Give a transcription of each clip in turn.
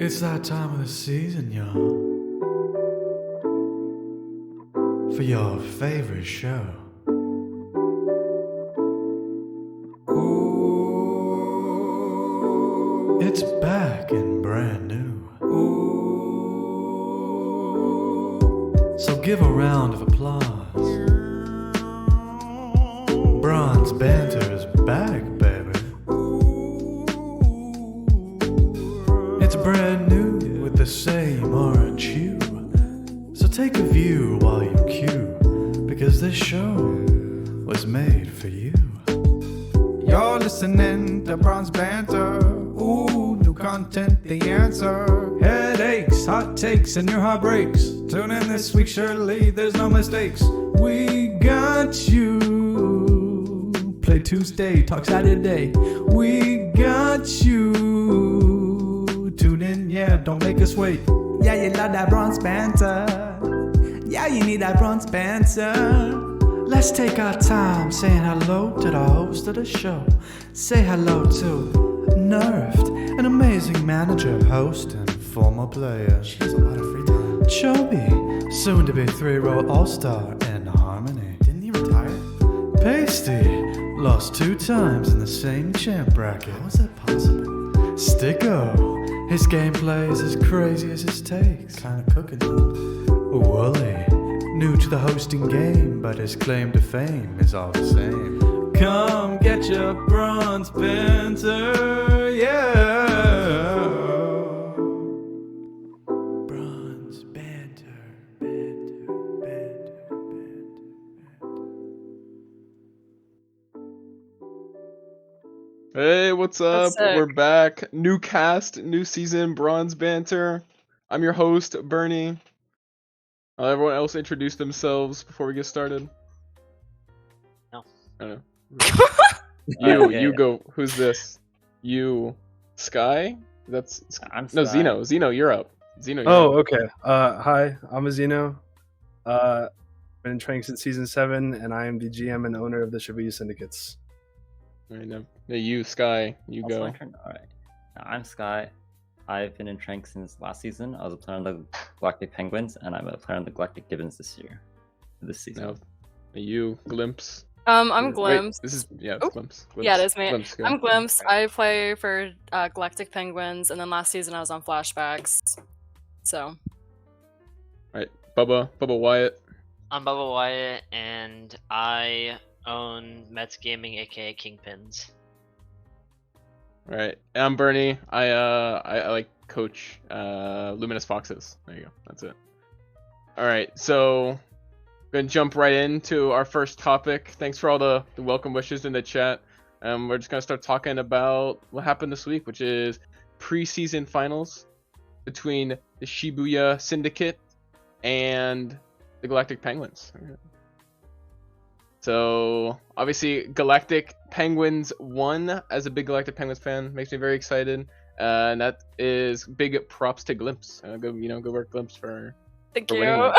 It's that time of the season, y'all, for your favorite show. Ooh, it's back and brand new. Ooh, so give a round of applause. Bronze Banter is back, baby. It's brand new with the same orange hue. So take a view while you queue, because this show was made for you. You're listening to Bronze Banter. Ooh, new content, the answer. Headaches, hot takes, and your heart breaks. Tune in this week, surely there's no mistakes. We got you. Play Tuesday, talk Saturday. We got you. Tune in, yeah, don't make us wait. Yeah, you love that Bronze Banter. Yeah, you need that Bronze Banter. Let's take our time saying hello to the host of the show. Say hello to Nerfed, an amazing manager, host, and former player. She has a lot of free time. Chobi, soon to be 3-row all-star in Harmony. Didn't he retire? Pasty, lost 2 times in the same champ bracket. How is that possible? Sticko, his gameplay is as crazy as his takes. Kinda cooking though. Wooly, new to the hosting game, but his claim to fame is all the same. Come get your Bronze Banter, yeah. Bronze Banter, banter, banter, banter. Hey, what's up? That's sick. We're back. New cast, new season, Bronze Banter. I'm your host, Bernie. Everyone else introduce themselves before we get started. No. I don't know. You go. Who's this? You, Sky? That's I'm no Sky. Zeno. Zeno, you're up. Zeno. You're Oh, up. okay. Hi, I'm AzXeno. Been in training since season 7, and I am the GM and owner of the Shibuya Syndicates. All right, now, you, Sky. You Also go. my turn? Alright. I'm Sky. I've been in Trank since last season. I was a player on the Galactic Penguins, and I'm a player on the Galactic Gibbons this season. Now, you, Glimpse. I'm Wait, Glimpse. this is it's Oh, Glimpse. yeah, it is me. Glimpse, go. I'm Glimpse. I play for Galactic Penguins, and then last season I was on Flashbacks. So, Alright, Bubba Wyatt. I'm Bubba Wyatt, and I own Mets Gaming, aka Kingpins. Alright, I'm Bernie. I like coach Luminous Foxes. There you go. That's it. Alright, so gonna jump right into our first topic. Thanks for all the welcome wishes in the chat. We're just gonna start talking about what happened this week, which is preseason finals between the Shibuya Syndicate and the Galactic Penguins. So obviously Galactic Penguins won. As a big Galactic Penguins fan, makes me very excited. And that is big props to Glimpse. Go work Glimpse for thank For winning you.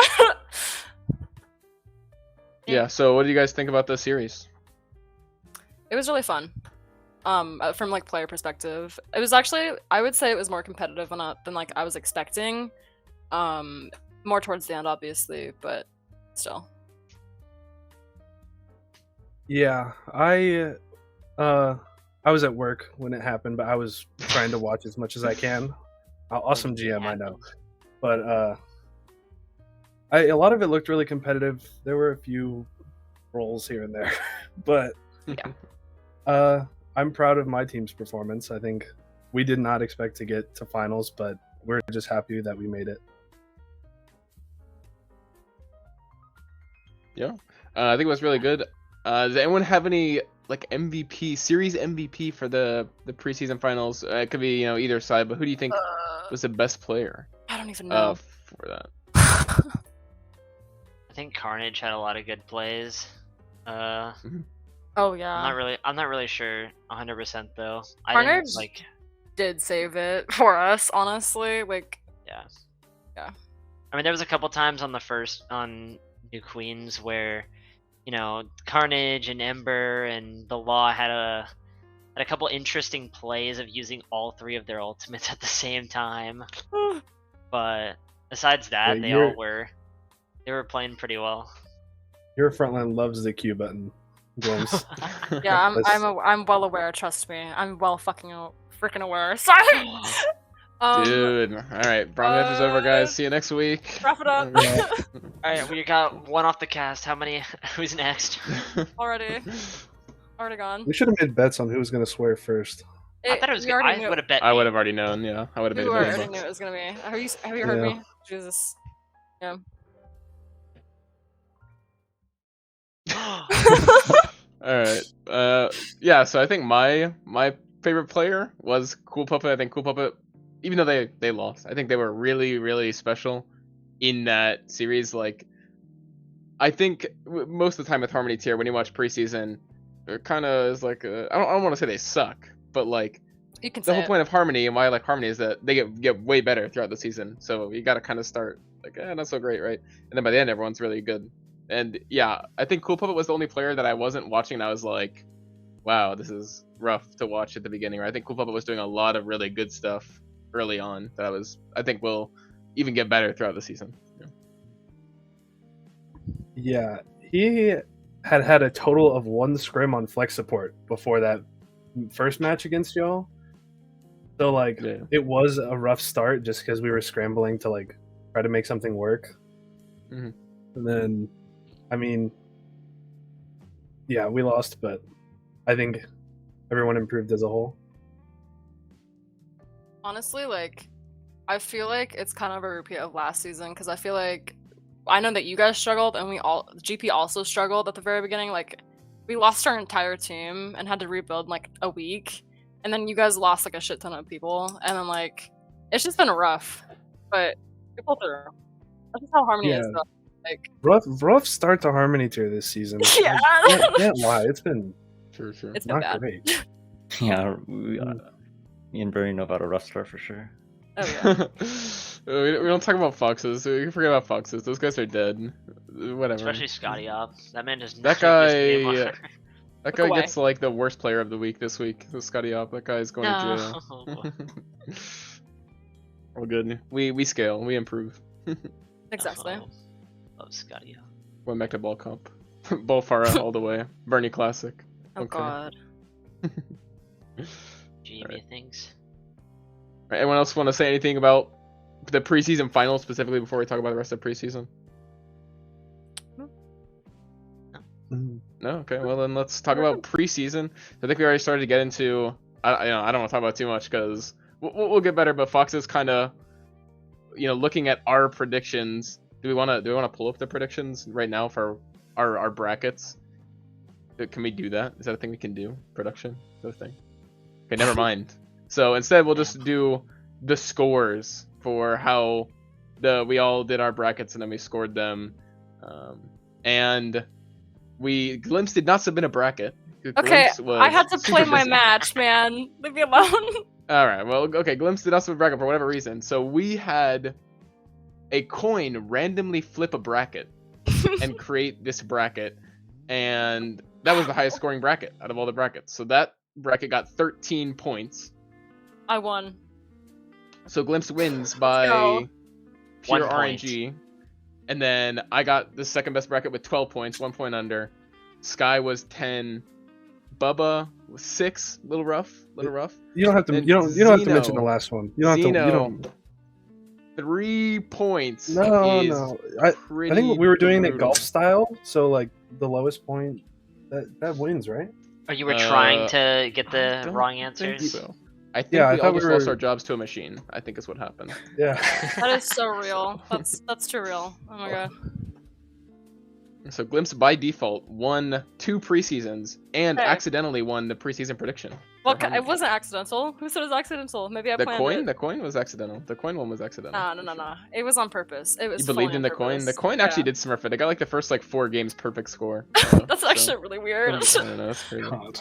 yeah. So what do you guys think about the series? It was really fun. From like player perspective, it was actually, I would say it was more competitive than like I was expecting. More towards the end, obviously, but still. Yeah, I was at work when it happened, but I was trying to watch as much as I can. Awesome GM, I know, but a lot of it looked really competitive. There were a few rolls here and there, but I'm proud of my team's performance. I think we did not expect to get to finals, but we're just happy that we made it. Yeah, I think it was really good. Does anyone have any like MVP, series MVP for the preseason finals? It could be either side, but who do you think was the best player? I don't even know. For that? I think Carnage had a lot of good plays. Oh yeah. I'm not really sure 100% though. Carnage like did save it for us, honestly. Like, yeah. Yeah. I mean, there was a couple times on New Queens where Carnage and Ember and the Law had a had a couple interesting plays of using all 3 of their ultimates at the same time. But besides that, Yeah, they were playing pretty well. Your frontline loves the Q button. James. Yeah, Let's- I'm well aware. Trust me, I'm well freaking aware. Sorry. Dude, all right, Bromhead is over, guys. See you next week. Wrap it up. Alright, we got 1 off the cast. How many? Who's next? Already gone. We should have made bets on who was gonna swear first. I thought it was we good. already I knew. would have bet. I would have already known. Yeah, I would have made We a already bet. knew it was gonna be. Have you heard Yeah. me? Jesus. Yeah. All right. Yeah. So I think my favorite player was Cool Puppet. I think Cool Puppet, even though they lost, I think they were really, really special in that series. Like, I think most of the time with Harmony tier, when you watch preseason, it kind of is like I don't want to say they suck, but like You can the say whole it. point of Harmony and why I like Harmony is that they get way better throughout the season. So you got to kind of start like not so great, right? And then by the end, everyone's really good. And yeah, I think Cool Puppet was the only player that I wasn't watching and I was like, wow, this is rough to watch at the beginning. Right? I think Cool Puppet was doing a lot of really good stuff early on that I think will even get better throughout the season. Yeah, he had a total of 1 scrim on flex support before that first match against y'all. So like Yeah. it was a rough start just because we were scrambling to like try to make something work. Mhm. And then, I mean, yeah, we lost, but I think everyone improved as a whole. Honestly, like, I feel like it's kind of a repeat of last season because I feel like I know that you guys struggled and GP also struggled at the very beginning. Like, we lost our entire team and had to rebuild in, like, a week, and then you guys lost like a shit ton of people, and then like it's just been rough, but we pulled through. That's just how Harmony is. Yeah. Though. Like, Rough start to Harmony tier this season. Yeah. Can't lie, it's been Sure. it's been not bad. great. Yeah, me and Bernie know about a rough start for sure. Oh yeah. we don't talk about foxes. We can forget about foxes. Those guys are dead. Whatever. Especially Scotty up. That man does not That exist guy. anymore. That Look guy away. gets like the worst player of the week this week. The Scotty Op. That guy's going to jail. No. All good. We scale. We improve. Exactly. Oh, love Scotty up. Went back to ball comp. Ball Farah all the way. Bernie Classic. Oh Okay. god. Jamie things. Right, anyone else want to say anything about the preseason finals specifically before we talk about the rest of preseason? No. Okay. Well, then let's talk about preseason. I think we already started to get into. I don't want to talk about too much because we'll get better. But Fox is kind of, looking at our predictions. Do we want to pull up the predictions right now for our brackets? Can we do that? Is that a thing we can do? Production? Is that a thing? Okay, never mind. So instead, we'll just do the scores for how we all did our brackets and then we scored them. And Glimpse did not submit a bracket. Okay, Glimpse was I had to play super my busy. match, man. Leave me alone. All right. Well, okay. Glimpse did not submit a bracket for whatever reason. So we had a coin randomly flip a bracket and create this bracket, and that was the highest scoring bracket out of all the brackets. So that bracket got 13 points. I won. So Glimpse wins by go. pure 1 point. RNG. And then I got the second best bracket with 12 points, 1 point under. Sky was 10. Bubba was 6, little rough. You don't have to. And You don't have to mention Zeno- the last one. You don't have to. You Zeno, don't. 3 points. No, is no. I pretty think we were doing it brutal. golf style, so like the lowest point that wins, right? Or you were trying Uh, to get I the don't wrong think answers? so. I think Yeah, I we all thought we just lost were- our jobs to a machine. I think is what happened. Yeah. That is so real. That's too real. Oh my god. So Glimpse by default won 2 preseasons and Hey. accidentally won the preseason prediction. Well, for Harmony. it wasn't accidental. Who said it was accidental? Maybe I The planned coin, it. the coin was accidental. The coin one was accidental. No. It was on purpose. It was. You believed fully in on the coin. The purpose. coin Yeah. actually did smurf it. It got like the first 4 games perfect score. That's actually really weird. I don't know. That's crazy. God.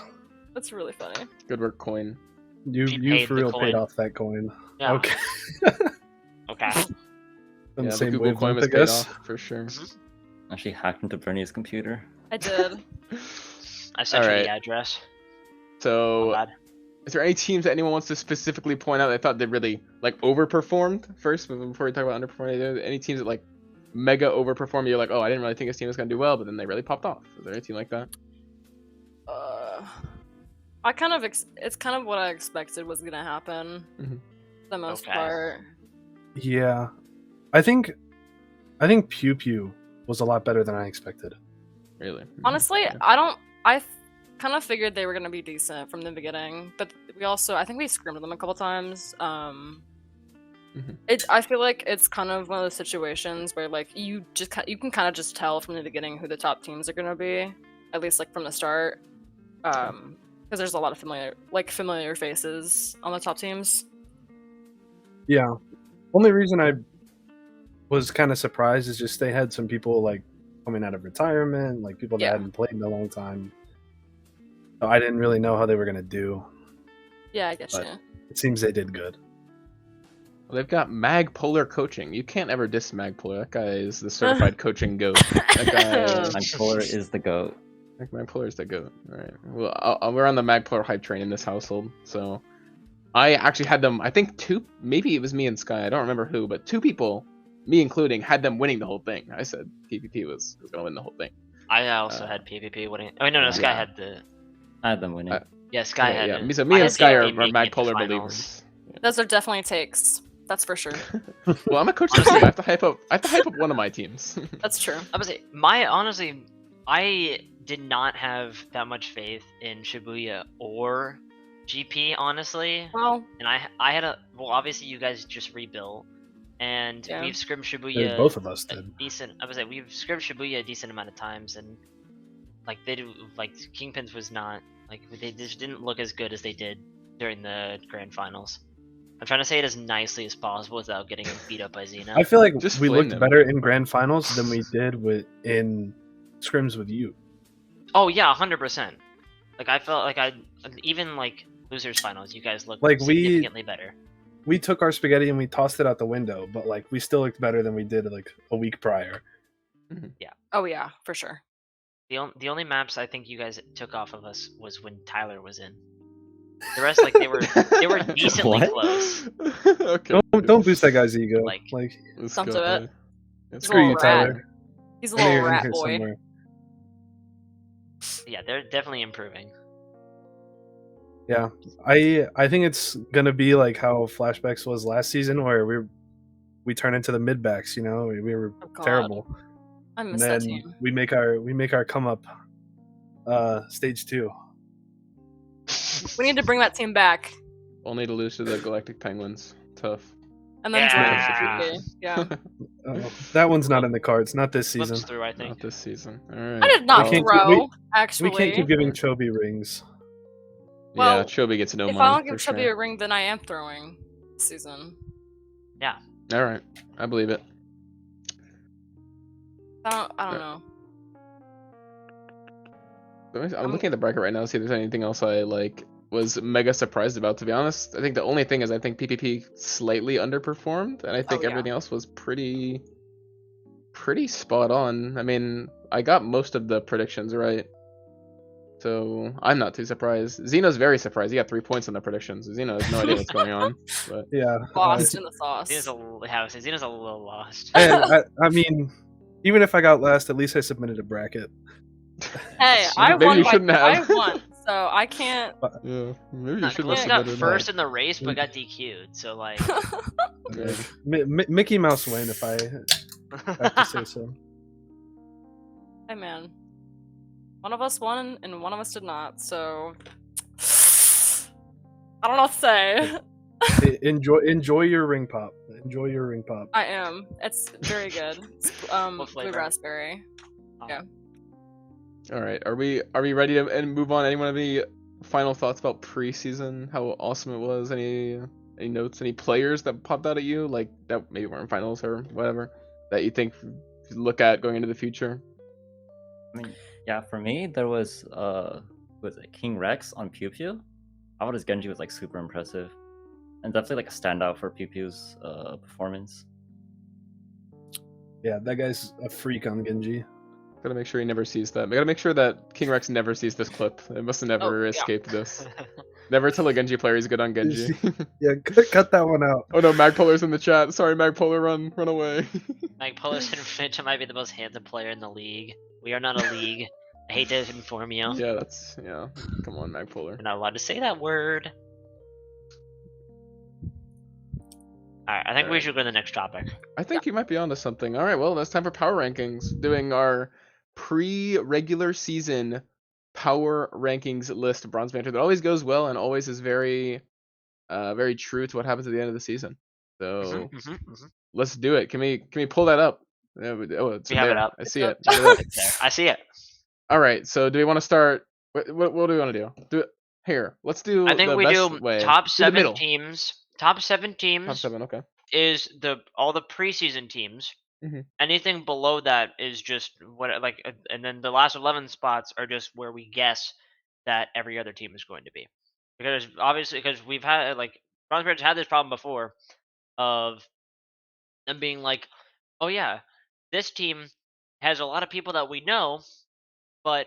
That's really funny. Good work, coin. You She you paid for the real coin. paid off that coin. Yeah. Okay. Okay. On Yeah, the the same Google coin wavelength, was I paid guess. off for sure. Actually hacked into Bernie's computer. I did. I sent you Alright. the address. So Not bad. Is there any teams that anyone wants to specifically point out that thought they really like overperformed first before we talk about underperforming? Any teams that like mega overperform? You're like, oh, I didn't really think this team was gonna do well, but then they really popped off. Is there any team like that? I kind of it's kind of what I expected was gonna happen. Mhm. For the most Okay. part. Yeah, I think Pew Pew was a lot better than I expected. Really? Honestly, Yeah. I kind of figured they were gonna be decent from the beginning, but I think we scrimmed them a couple times. I feel like it's kind of one of those situations where like you can kind of just tell from the beginning who the top teams are gonna be, at least like from the start, because there's a lot of familiar faces on the top teams. Yeah, only reason I was kind of surprised is just they had some people like coming out of retirement, like people that Yeah. hadn't played in a long time. So I didn't really know how they were gonna do. Yeah, I get But- you. It seems they did good. Well, they've got Mag Polar coaching. You can't ever diss Mag Polar. That guy is the certified coaching goat. That guy. Magpolar is the goat. Mag Polar is the goat. All right. Well, we're on the Mag Polar hype train in this household. So, I actually had them. I think two. Maybe it was me and Sky. I don't remember who, but two people, me including, had them winning the whole thing. I said PvP was going to win the whole thing. I also had PvP winning. I mean, no, Sky yeah. had the. I had them winning. Yeah, Sky had. Yeah. it. So I me had and Sky PvP are making Mag it to Polar finals. believers. Those are definitely takes. That's for sure. Well, I'm a coach this team. I have to hype up. One of my teams. That's true. I would say honestly, I did not have that much faith in Shibuya or GP, honestly. Well, And I had obviously you guys just rebuilt, and Yeah. we've scrimmed Yeah, Shibuya both of us a did. decent. I would say we've scrimmed Shibuya a decent amount of times, and like they do, like Kingpins was not like they just didn't look as good as they did during the grand finals. I'm trying to say it as nicely as possible without getting beat up by Xeno. I feel like Just we flame looked them. better in grand finals than we did in scrims with you. Oh yeah, 100%. Like I felt like even like losers finals, you guys looked Like, we- significantly better. We took our spaghetti and we tossed it out the window, but like we still looked better than we did like a week prior. oh yeah, for sure. The only maps I think you guys took off of us was when Tyler was in. The rest, like they were decently What? close. Okay. Don't boost that guy's ego. Like- Let's Don't go, do it. man. Let's He's a Screw go. you, little rat. Tyler. He's a I know little you're in rat here boy. somewhere. Yeah, they're definitely improving. Yeah, I think it's gonna be like how Flashbacks was last season, where we turn into the mid backs. You know, we were Oh, God. terrible, I and miss that then team. we make our come up. Stage 2. We need to bring that team back, Only to lose to the Galactic Penguins. Tough. and then Yeah. join the Yeah. That one's not in the cards. Not this season. Slips through, I Not think. this season. All right. I did not We can't throw. keep- actually, We can't keep giving Chobi rings. Yeah, Well, Chobi gets no if money. I don't give for Chubby sure. a ring, then I am throwing this season. All right, I believe it. I don't know. I'm looking at the bracket right now to see if there's anything else I like was mega surprised about. To be honest, I think the only thing is I think PPP slightly underperformed, and I think yeah. everything else was pretty spot on. I mean, I got most of the predictions right, so I'm not too surprised. Xeno's very surprised. He got 3 points on the predictions. Xeno has no idea what's going on. But Yeah. Lost in the sauce. Xeno's a little lost. I mean, even if I got last, at least I submitted a bracket. Hey, I Maybe won. you shouldn't I have. won, so I can't. yeah, maybe you Not should cool. have He got submitted first that. in the race, but got DQ'd. So like, Yeah. Mickey Mouse win, if I have to say so. Hey man, one of us won and one of us did not. So I don't know what to say. Enjoy your ring pop. Enjoy your ring pop. I am. It's very good. It's, What blue flavor? raspberry. All right, are we ready to and move on? Anyone have any final thoughts about preseason? How awesome it was? Any notes? Any players that popped out at you, like that maybe weren't finals or whatever, that you think you look at going into the future? I mean, yeah, for me, there was King Rex on Pew Pew. I thought his Genji was like super impressive, and definitely like a standout for Pew Pew's performance. Yeah, that guy's a freak on Genji. Gotta make sure he never sees that. We gotta make sure that King Rex never sees this clip. It must have never Oh, yeah. escaped this. Never tell a Genji player he's good on Genji. Yeah, cut that one out. Oh no, Magpolar's in the chat. Sorry, Magpolar, run away. Mike Polarson Finch might be the most handsome player in the league. We are not a league. I hate to inform you. Yeah, come on, Magpolar. We're not allowed to say that word. Alright, I think we Alright. should go to the next topic. I think you might be onto something. All right, well, it's time for power rankings. Doing our pre-regular season power rankings list of Bronze Banter that always goes well and always is very, very true to what happens at the end of the season. So let's do it. Can we pull that up? Oh, it's We have it there. up. I see it. It's there. I see it. All right. So do we want to start? What do we want to do? Do it here. Let's do. I think the we best do way. top Do the 7 middle. teams. Top 7 teams Top 7. Okay. is all the preseason teams. Mhm. Anything below that is just and then the last 11 spots are just where we guess that every other team is going to be. Because obviously, because we've had Bronze Bears had this problem before of them being like, oh yeah, this team has a lot of people that we know, but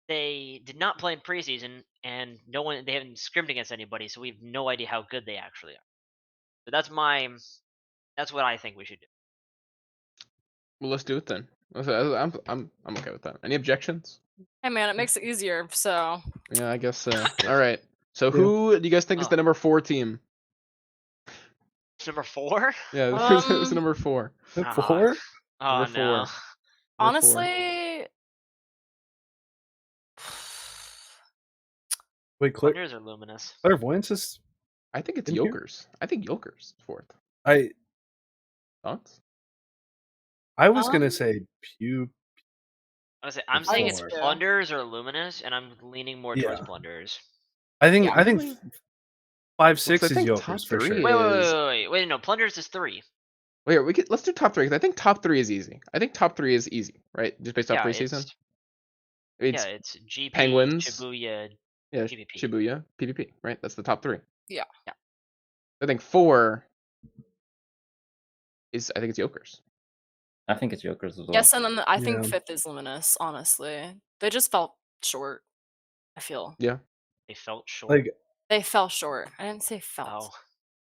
they did not play in preseason, and they haven't scrimmed against anybody, so we have no idea how good they actually are. So that's what I think we should do. Well, let's do it then. I'm okay with that. Any objections? Hey man, it makes it easier. So Yeah, I guess so. All right. So who do you guys think is the number 4 team? Number 4? Yeah, who's the number 4? 4? Oh Number 4. no. Number 4. honestly, Wait, Plunders or Luminous? Clairvoyance is. I think it's In here? Yokers. I think Yokers 4th. Thoughts? I was gonna Um, say Pew. I'm saying it's Four. Plunders or Luminous, and I'm leaning more towards Yeah. Plunders. I think Yeah. 5-6 I is think Yokers top for 3 sure. Wait, no, Plunders is 3. Wait, let's do top 3 because I think top 3 is easy. I think top 3 is easy, right? Just based off preseason. It's GP, Penguins. Shibuya, Yeah, PvP. Shibuya, PvP, right? That's the top 3. Yeah. I think 4 is I think it's Yokers. I think it's Jokers as well. yes, and then I think Yeah. 5th is Luminous. Honestly, they just felt short. I feel Yeah. They felt short. Like they fell short. I didn't say felt. Oh.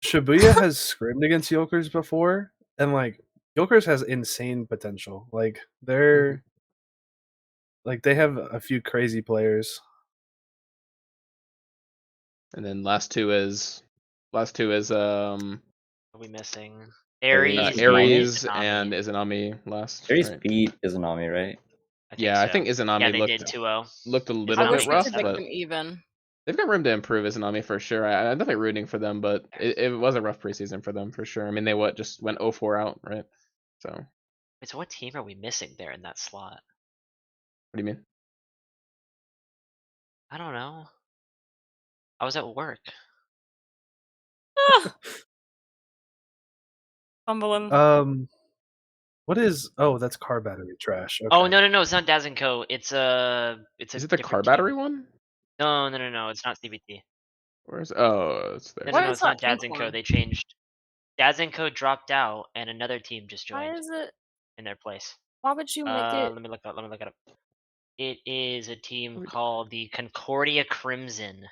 Shibuya has scrimmed against Yokers before, and like Yokers has insane potential. Like they're like they have a few crazy players. And then last two is What are we missing? Ares, Ares Izanami. and Izanami last. Ares right? beat Izanami, right? I think so. Izanami Yeah, they looked did 2-0. looked a I little wish bit we rough, could make but them even. they've got room to improve Izanami for sure. I'm definitely rooting for them, but it was a rough preseason for them for sure. I mean, they just went 0-4 out, right? So what Wait, so what team are we missing there in that slot? do you mean? I don't know. I was at work. Fumbling. What is? Oh, that's car battery trash. Okay. Oh no, it's not Dazenko. It's a Is it the car different battery team. one? No, it's not CBT. Where's it's there. Why No, is it's not that pink Dazenko. one? They changed. Dazenko dropped out, and another team just Why joined is it? in their place. Why would you make it? Let me look it up. It is a team we- called the Concordia Crimson.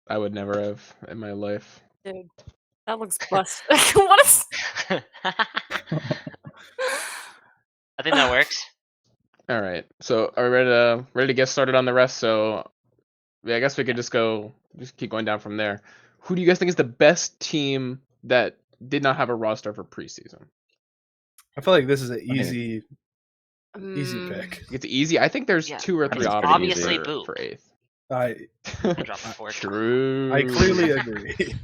I would never have in my life. Dude, that looks bust. What is? I think that works. All right, so are we ready to get started on the rest? So yeah, I guess we could just keep going down from there. Who do you guys think is the best team that did not have a roster for preseason? I feel like this is an easy Mm, pick. It's easy. I think there's Yeah, 2 or I mean, 3 it's options obviously for, Boop. for 8th. I dropped the 4. True. I clearly agree.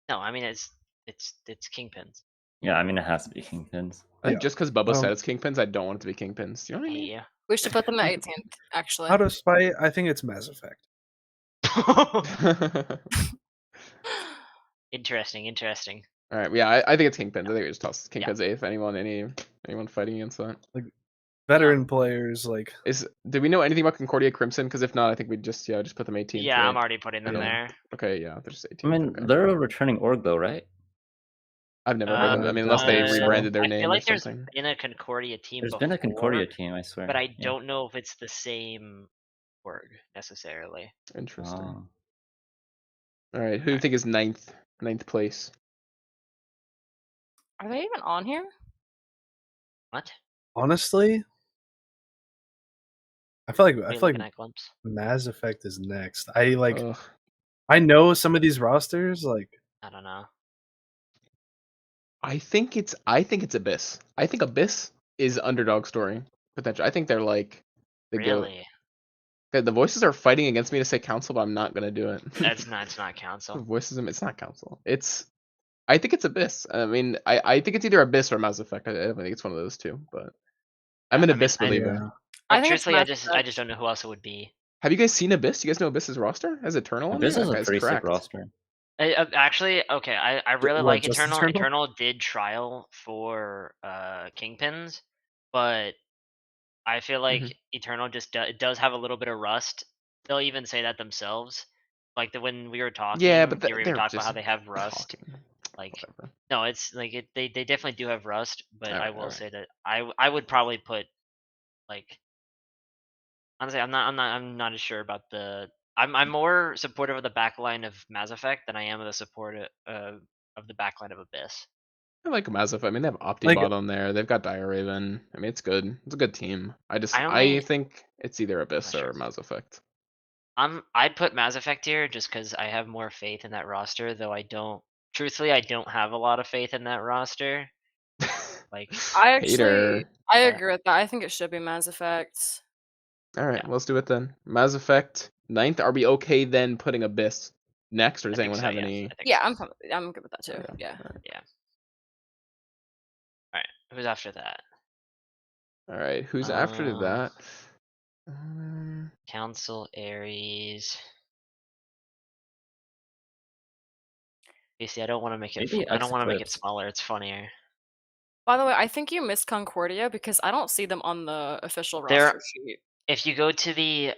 No, I mean it's Kingpins. Yeah, I mean it has to be Kingpins. I think Yeah. just because Bubba said Um, it's Kingpins, I don't want it to be Kingpins. Do you know what I mean? Yeah. we should put them at 18th. Actually, Out of spite, I think it's Mass Effect. Interesting. All right, yeah, I think it's Kingpins. I think we just toss Kingpins 8th. Anyone fighting against that? Veteran players like Do we know anything about Concordia Crimson? Because if not, I think we just put them 18th. Yeah, right? I'm already putting them Yeah. there. Okay, yeah, they're just 18th. I mean, okay. they're a returning org though, right? I've never heard of them. I mean, unless they Uh, rebranded their I name feel like or there's something. been a Concordia team There's before, been a Concordia team, I swear. but I Yeah. don't know if it's the same org necessarily. Interesting. Oh. All right, who do you think is ninth place? Are they even on here? What? Honestly, I feel What are you like looking at, Glimpse? Mass Effect is next. I like Ugh. I know some of these rosters. Like I don't know. I think it's Abyss. I think Abyss is underdog story potential. I think they're like the goat. Really? The voices are fighting against me to say council, but I'm not gonna do it. It's not The council. voices, it's not council. I think it's Abyss. I mean, I think it's either Abyss or Mass Effect. I think it's one of those two, but I'm an I mean, Abyss believer. yeah, I think it's truthfully, I Mass just Effect. don't know who else it would be. Have you guys seen Abyss? You guys know Abyss's roster? Has Eternal on there? This is That a guy's pretty sick cracked. roster. Actually, okay, I really what, like just Eternal. Eternal? Eternal did trial for Kingpins, but I feel like Mhm. Eternal just it does have a little bit of rust. They'll even say that themselves. Like when we were talking, Yeah, but you were even they're talking about just how they have rust. talking. Like Whatever. no, it's like they definitely do have rust, but I Alright, will alright. say that I would probably put like honestly I'm not as sure about the I'm more supportive of the backline of Mass Effect than I am of the support of the backline of Abyss. I like Mass Effect. I mean, they have like Optibot on there. They've got Dire Raven. I mean, it's good. It's a good team. I I only think it's either I'm Abyss not sure. or Mass Effect. I'd put Mass Effect here just because I have more faith in that roster, though I don't have a lot of faith in that roster. Like I Hater. Yeah. agree with that. I think it should be Mass Effect. Alright, Yeah. let's do it then. Mass Effect, ninth. Are we okay then putting Abyss next, or I does think anyone so, have yeah. any? I think Yeah, so. I'm good with that too. Okay, Yeah. Yeah. Alright. Who's after that? Alright, who's after Uh, that? Council Ares. Basically, I don't want to make it. Maybe I don't want to make it Eclipse. smaller. It's funnier. By the way, I think you missed Concordia because I don't see them on the official They're roster sheet. if you go to the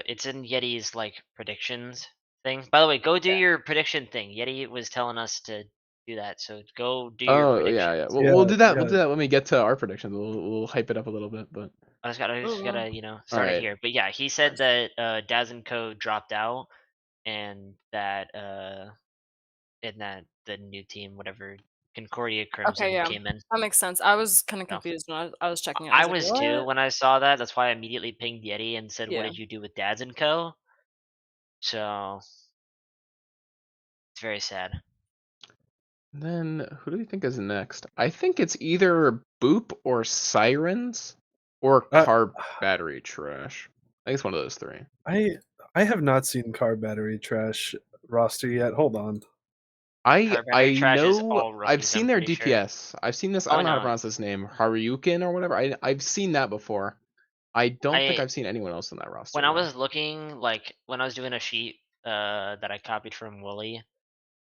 it's in Yeti's like predictions thing. By the way, go do your prediction thing. Yeti was telling us to do that, so go do your Oh predictions. yeah. Yeah, We'll do that. We'll yeah. do that when we get to our predictions. We'll hype it up a little bit, but I just gotta start it alright. here. But yeah, he said that Daz and Co dropped out, and that the new team, whatever Concordia Okay, Crimson, yeah, came in. that makes sense. I was kind of No. confused when I was checking it. I was like, was too what? when I saw that. That's why I immediately pinged Yeti and said, "What Yeah. did you do with Dads and Co?" So it's very sad. Then who do we think is next? I think it's either Boop or Sirens or Uh, Car Battery Trash. I think it's one of those three. I have not seen Car Battery Trash roster yet. Hold on. I Car Battery Trash is know all I've rookies, seen I'm their pretty sure. DPS. I've seen this. I Oh don't know how to no, pronounce this name. Haryukin or whatever. I've seen that before. I don't think I I've seen anyone else in that roster. when I though. was looking like when I was doing a sheet that I copied from Wooly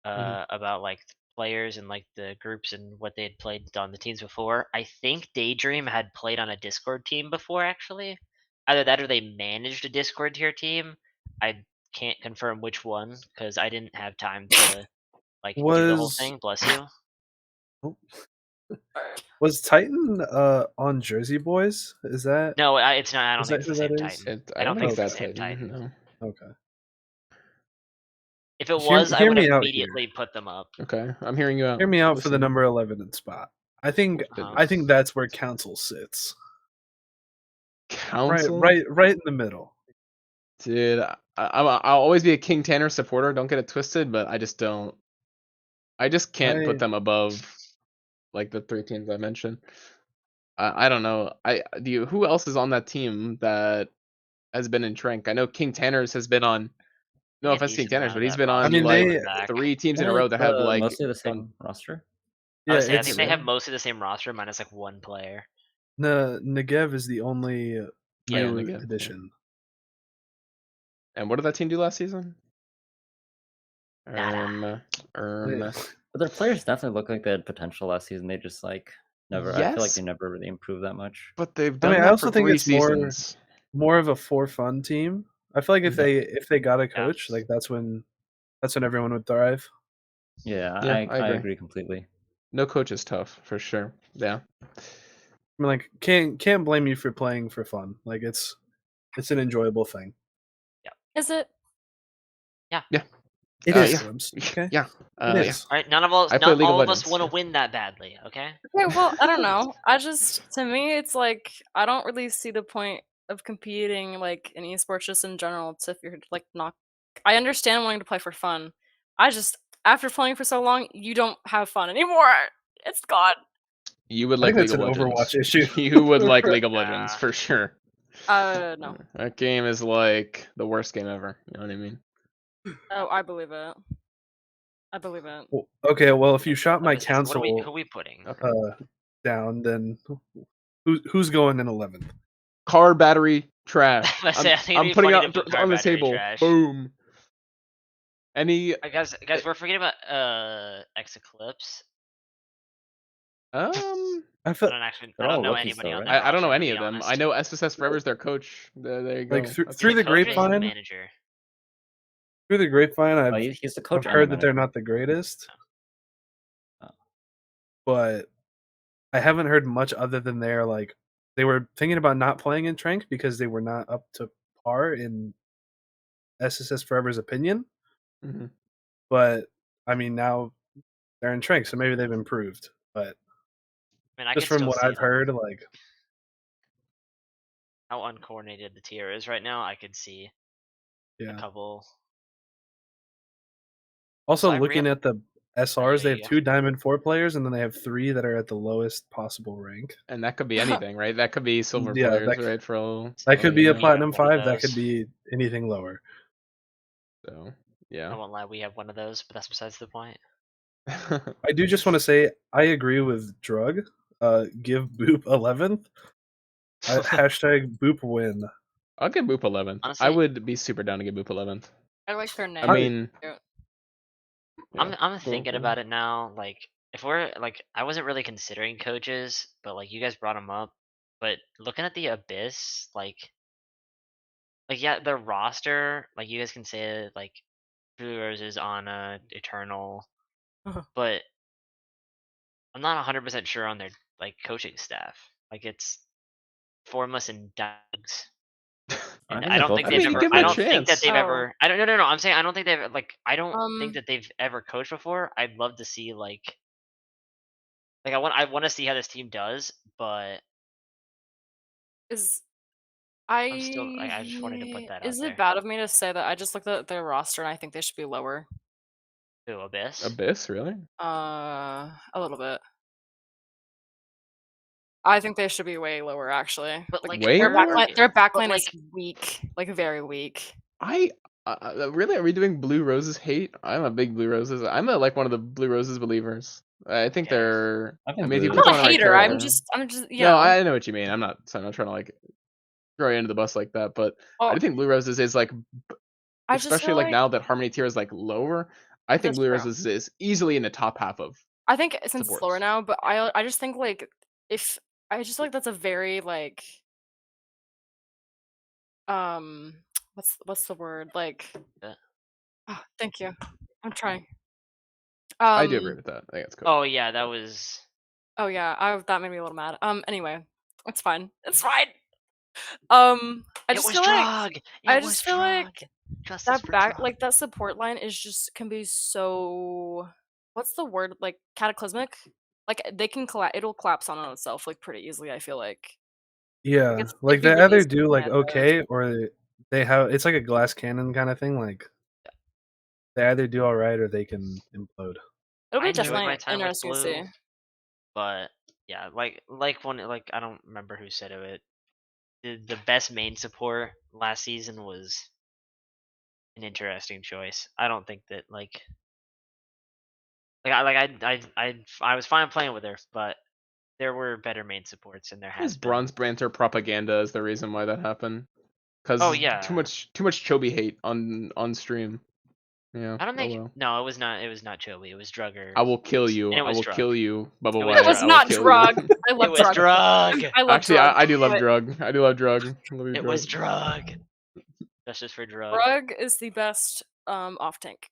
Mhm. about like players and like the groups and what they had played on the teams before. I think Daydream had played on a Discord team before actually. Either that or they managed a Discord tier team. I can't confirm which one because I didn't have time to like do the whole Was thing. Bless you. was Titan on Jersey Boys? Is that No, it's not. I don't is think that it's who the that same is? Titan. I I don't don't think think it's it's that the same Titan. Titan. No. Okay. If it Hear, was, I hear would me out here. immediately put them up. Okay, I'm hearing you out. Hear me out for the Listen. number 11 spot. I think Uh-huh. I think that's where Council sits. Council. Right in the middle. Dude, I'll always be a King Tanner supporter. Don't get it twisted, but I just don't. I just can't put them above like the three teams I mentioned. I don't know. Who else is on that team that has been in Trank? I know King Tanners has been on. No A offense to King decent Tanners, amount but of he's that been on roster mean, like they- going back. 3 teams in a Isn't row it that have like mostly the done. same roster. I Yeah, would say I it's think they have most of the same roster minus like one player. Negev is the only Oh, yeah, new Negev, yeah. addition. And what did that team do last season? Nada. But their players definitely look like they had potential last season. They just like never. I feel like Yes, they never really improved that much. but they've I done mean, I that also for think 3 it's more seasons. of a for fun team. I feel like if they got a coach, like that's when everyone would thrive. Yeah, Yeah, I I agree. agree completely. No coach is tough for sure. Yeah. I mean, like can't blame you for playing for fun. Like it's It's an enjoyable thing. Is it? It Uh, is, yeah. Glimpse. Okay. Yeah. It Yeah. is. All right, none of us, I play not League of all of us Legends, want to yeah. win that badly. Okay. Okay, well, I don't know. I just, to me, it's like I don't really see the point of competing like in esports just in general. To if you're like not, I understand wanting to play for fun. I just after playing for so long, you don't have fun anymore. It's gone. You would I like think League that's of an Legends. Overwatch issue. You would like League of Legends Yeah. for sure. No. That game is like the worst game ever. You know what I mean? Oh, I believe it. I believe it. Well, okay, well, if you shot my What are we? Who council are we putting? Okay. down, then who's going in 11th? Car battery trash. I say, I think it'd I'm be putting funny it to put car on the battery table. trash. Boom. Any Guys, we're forgetting about X Eclipse. I I feel don't actually. They're I don't all know rookies anybody though, on right? that. I don't know roster, to any be of them. honest. I know SSS Forever's their coach. There you go. like That's through Is he the coach or is he grapevine. manager? Through the grapevine, Oh, I've he's the coach. I've and heard the that they're manager. not the greatest, Oh. but I haven't heard much other than they're like they were thinking about not playing in Trank because they were not up to par in SSS Forever's opinion. Mhm. But I mean, now they're in Trank, so maybe they've improved. But I mean, I just can from still what see I've heard, like how uncoordinated the tier is right now. I could see a yeah. couple. Also, I looking at the SRs, they there have you go. 2 Diamond 4 players, and then they have 3 that are at the lowest possible rank. And that could be anything, right? That could be silver Yeah, players, that right? For all, That could you be a know. Platinum one of 5, that could those. be anything lower. So I yeah. won't lie, we have one of those, but that's besides the point. I do just want to say I agree with Drug. Give Boop 11th. Hashtag Boop win. I'll give Boop 11th. I Honestly- would be super down to give Boop 11th. I like her name. I mean, Cute. I'm cool, thinking cool. about it now. Like, if we're like, I wasn't really considering coaches, but like you guys brought them up. But looking at the Abyss, like yeah, their roster, like you guys can say like Blue Roses, Ana, Eternal, Uh-huh. but I'm not 100% sure on their like coaching staff. Like it's Formless and Doug's. And think I they don't both think have they've you ever. give them I a don't think that chance. they've Oh. ever. I don't. No. I'm saying I don't think they've like. I don't think Um, that they've ever coached before. I'd love to see like. I want to see how this team does, but Is I'm still. I just wanted to put that out Is there. it bad of me to say that I just looked at their roster and I think they should be lower? Who, Abyss? Abyss, really? A little bit. I think they should be way lower, actually. But like Way their lower? backline, their backline like- is weak, like very weak. Really, are we doing Blue Roses hate? I'm a big Blue Roses. I'm like one of the Blue Roses believers. I think Okay. they're. I think I mean, if you Blue put I'm them not on a the right hater. I'm color- just No, I know what you mean. I'm not trying to like throw you into the bus like that, but I Well, do think Blue Roses is like, I just especially feel like now that Harmony tier is like lower. I think That's Blue true. Roses is easily in the top half of. I think since it's supports. lower now, but I just think like if I just feel like that's a very like what's the word like thank you. I'm trying. I do agree with that. I think it's cool. Oh yeah, that was. Oh yeah, that made me a little mad. Anyway, it's fine. It's fine. I just feel like I just feel like that back like that support line is just can be so what's the word like cataclysmic? Like they can it'll collapse on itself like pretty easily. I feel like. Yeah, It's like be they really either easy do to like manage. okay, or they have it's like a glass cannon kind of thing. Like they either do all right or they can implode. It'll I be enjoyed definitely my time with interesting to see. Blue, but yeah, like one like I don't remember who said it. The best main support last season was an interesting choice. I don't think that I was fine playing with her, but there were better main supports and there has His been. Bronze Banter propaganda is the reason why that happened. Because Oh, yeah. too much Chobi hate on stream. Yeah. I don't think. well. No, it was not. It was not Chobi. It was Drugger. I will kill you. And it I was will Drug. kill you, Bubba. It was Wyatt. It was I will not kill drug. you. I love It was drug. Drug. I love Actually, drug. I do love but drug. I do love drug. I love you, It drug. was Drug. Justice for Drug. Drug is the best off tank.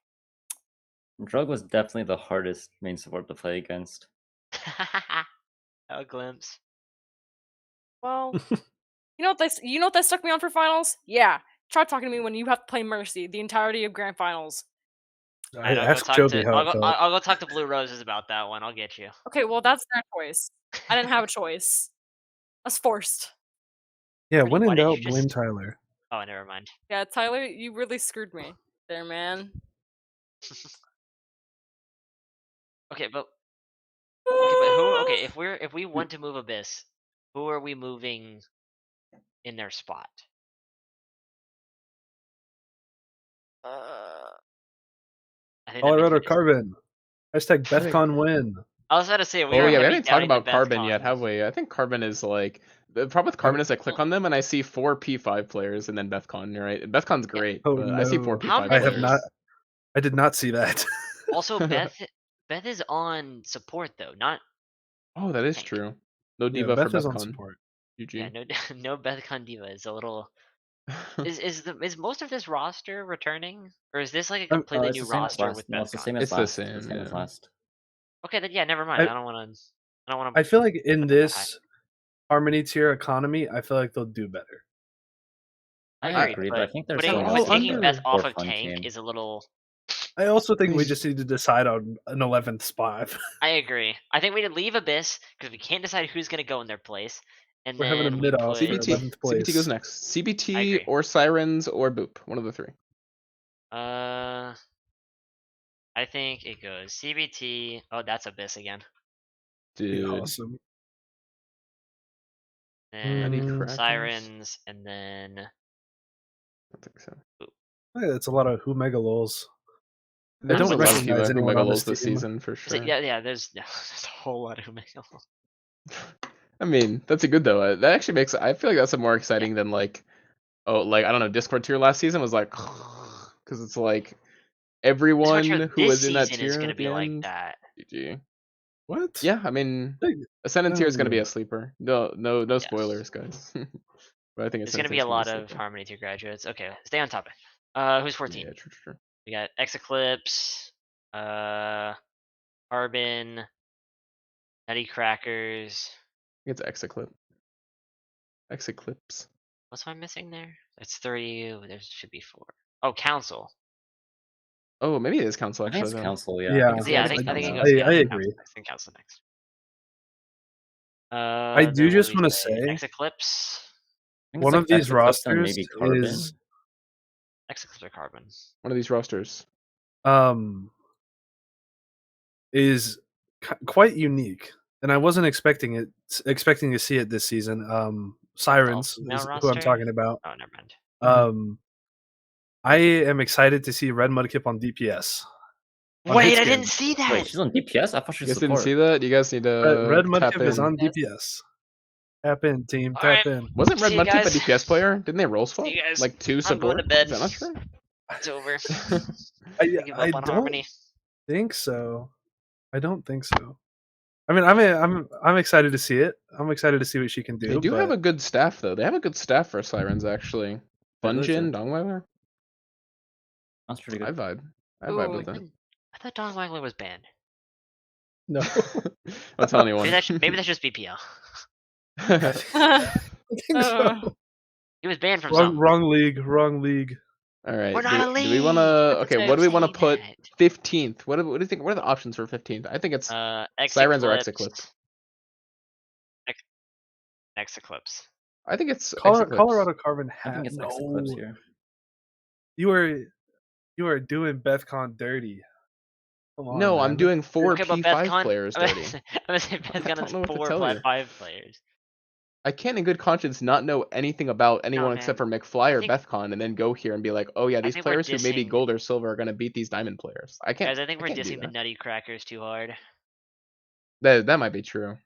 Drug was definitely the hardest main support to play against. A glimpse. Well, You know what that stuck me on for finals? Yeah. Try talking to me when you have to play Mercy the entirety of grand finals. Alright, I'll go Ask talk Joby to how it felt. I'll go talk to Blue Roses about that one. I'll get you. Okay, well that's their choice. I didn't have a choice. I was forced. Yeah, Brittany, when in why did doubt, you blame just- Tyler. Oh, never mind. Yeah, Tyler, you really screwed me there, man. Okay, but who? Okay, if we want to move Abyss, who are we moving in their spot? I think that makes Colorado it. Carbon. Hashtag BethCon win. I was about to say we Oh are yeah, we heavy haven't talked doubting the about Carbon BethCon. yet, have we? I think Carbon is like the problem with Carbon is I click on them and I see 4 P5 players and then BethCon, right? And BethCon's great, Oh but I see 4 no. P5 How I players. have not. I did not see that. Also, Beth is on support though, not Oh, that is tank. true. No Yeah, diva for Beth is on BethCon. support. GG. Yeah, no BethCon diva is a little. Is most of this roster returning, or is this like a completely It's new the same as roster last. with No, it's the BethCon? same as It's the last. same, It's the same as yeah. last. Okay, then yeah, never mind. I- I don't want to. I feel like in high. this Harmony tier economy, I feel like they'll do better. I agree, but I think they're putting, still all taking under Beth off more of fun tank team. is a little. I also think we just need to decide on an 11th spot. I agree. I think we need to leave Abyss because we can't decide who's going to go in their place, and We're then having a we mid-off put. for CBT. 11th place. CBT goes next. I CBT agree. or Sirens or Boop. One of the 3. I think it goes CBT. Oh, that's Abyss again. Be Dude. awesome. Nutty And Crackers? Sirens, and then I think so. Yeah, that's a lot of who mega lols. I There's don't a lot of recognize people anyone on this this team. season for sure. yeah, there's a whole lot of Omega. I mean, that's a good though. That actually makes. I feel like that's a more exciting than like, oh, like I don't know. Discord tier last season was like, because it's like everyone who this was in that season tier is going to at the be like end. that. GG. What? Yeah, I mean, Big- Ascendant tier is going to be Oh. a sleeper. No spoilers, guys. But I think There's going to be a lot of Harmony tier graduates. Okay, stay on topic. Who's 14? Yeah, true. We got X Eclipse, Carbon, Nutty Crackers. I think it's X-Eclipse. What's I missing there? It's 3. There should be 4. Oh, Council. Oh, maybe it is Council I think actually. it's though. Council. Yeah. it's Yeah, I it's think it Council. goes. Yeah, I think agree. Council next. I think Council next. I do then just what want do to we say X Eclipse. I think one it's of these X-Eclipse and rosters maybe Carbon. is X Eclipse or Carbon. One of these rosters. is quite unique, and I wasn't expecting to see it this season. Sirens all-female is who I'm roster? talking about. Oh, never mind. I am excited to see Red Mudkip on DPS. on Wait, I Hitscan. didn't see that. Wait, she's on DPS. I thought she You was guys didn't support. see that? You guys need to Red tap Mudkip is in. on DPS. Tap in, team. All Tap right. in. Wasn't Red See you Mudkip a guys. DPS player? Didn't they roll swap? See you guys. Like 2 I'm support? going to bed. Is that not true? It's over. I Give up on don't Harmony. think so. I don't think so. I mean, I'm excited to see it. I'm excited to see what she can do. They do have but a good staff though. They have a good staff for Sirens actually. That is Bunjin, it. Dongweiler. That's pretty I good. vibe. I vibe Ooh, with that. I thought Don Wagler was banned. no. I'll tell anyone. Maybe that's just BPL. I think so. He was banned from Wrong, something. wrong league. Wrong league. All right. We're not a Do we want league. to? That's Okay. why What do we I'm want to saying put? that. 15th. What do you think? What are the options for 15th? I think it's X Sirens or Eclipse. X-Eclipse. X Eclipse. I think it's X-Eclipse. Colorado Carbon I think has it's X-Eclipse no. here. You are doing BethCon dirty. Come on, No, I'm man. doing 4 Okay, but P5 BethCon- players I'm dirty. gonna say BethCon don't has know what to 4 tell Plat you. 5 players. I can't, in good conscience, not know anything about anyone man. except for McFly or I think- BethCon, and then go here and be like, "Oh yeah, these think we're players who may be dissing- gold or silver are gonna beat these diamond players." I can't. Guys, I think we're can't do dissing the that. Nutty Crackers too hard. That might be true.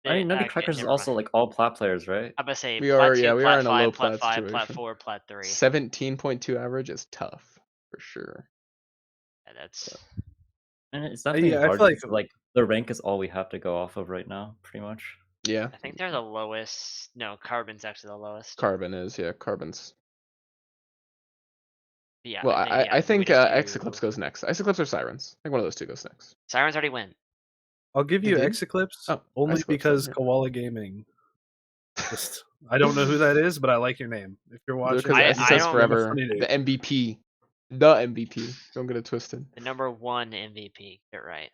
I mean, Nutty Okay, Crackers is never also mind. like all plat players, right? I'm gonna say We Plat are- 2, yeah, we Plat are in a 5, low Plat plat 5, Plat situation. 4, Plat 3. 17.2 average is tough for sure. Yeah, that's And it's definitely I hard. feel Because, like the rank is all we have to go off of right now, pretty much. Yeah, I think they're the lowest. No, Carbon's actually the lowest. Carbon is. Yeah, Carbon's. Yeah. Well, I we think just X-Eclipse do- goes next. X-Eclipse or Sirens. I think one of those two goes next. Sirens already went. I'll give They you did? X Eclipse Oh, only X-Eclipse, because okay. Koala Gaming. Just I don't know who that is, but I like your name. If you're watching, Because I- as it I says don't- forever, funny name. the MVP. The MVP. Don't get it twisted. The #1 MVP. Get right.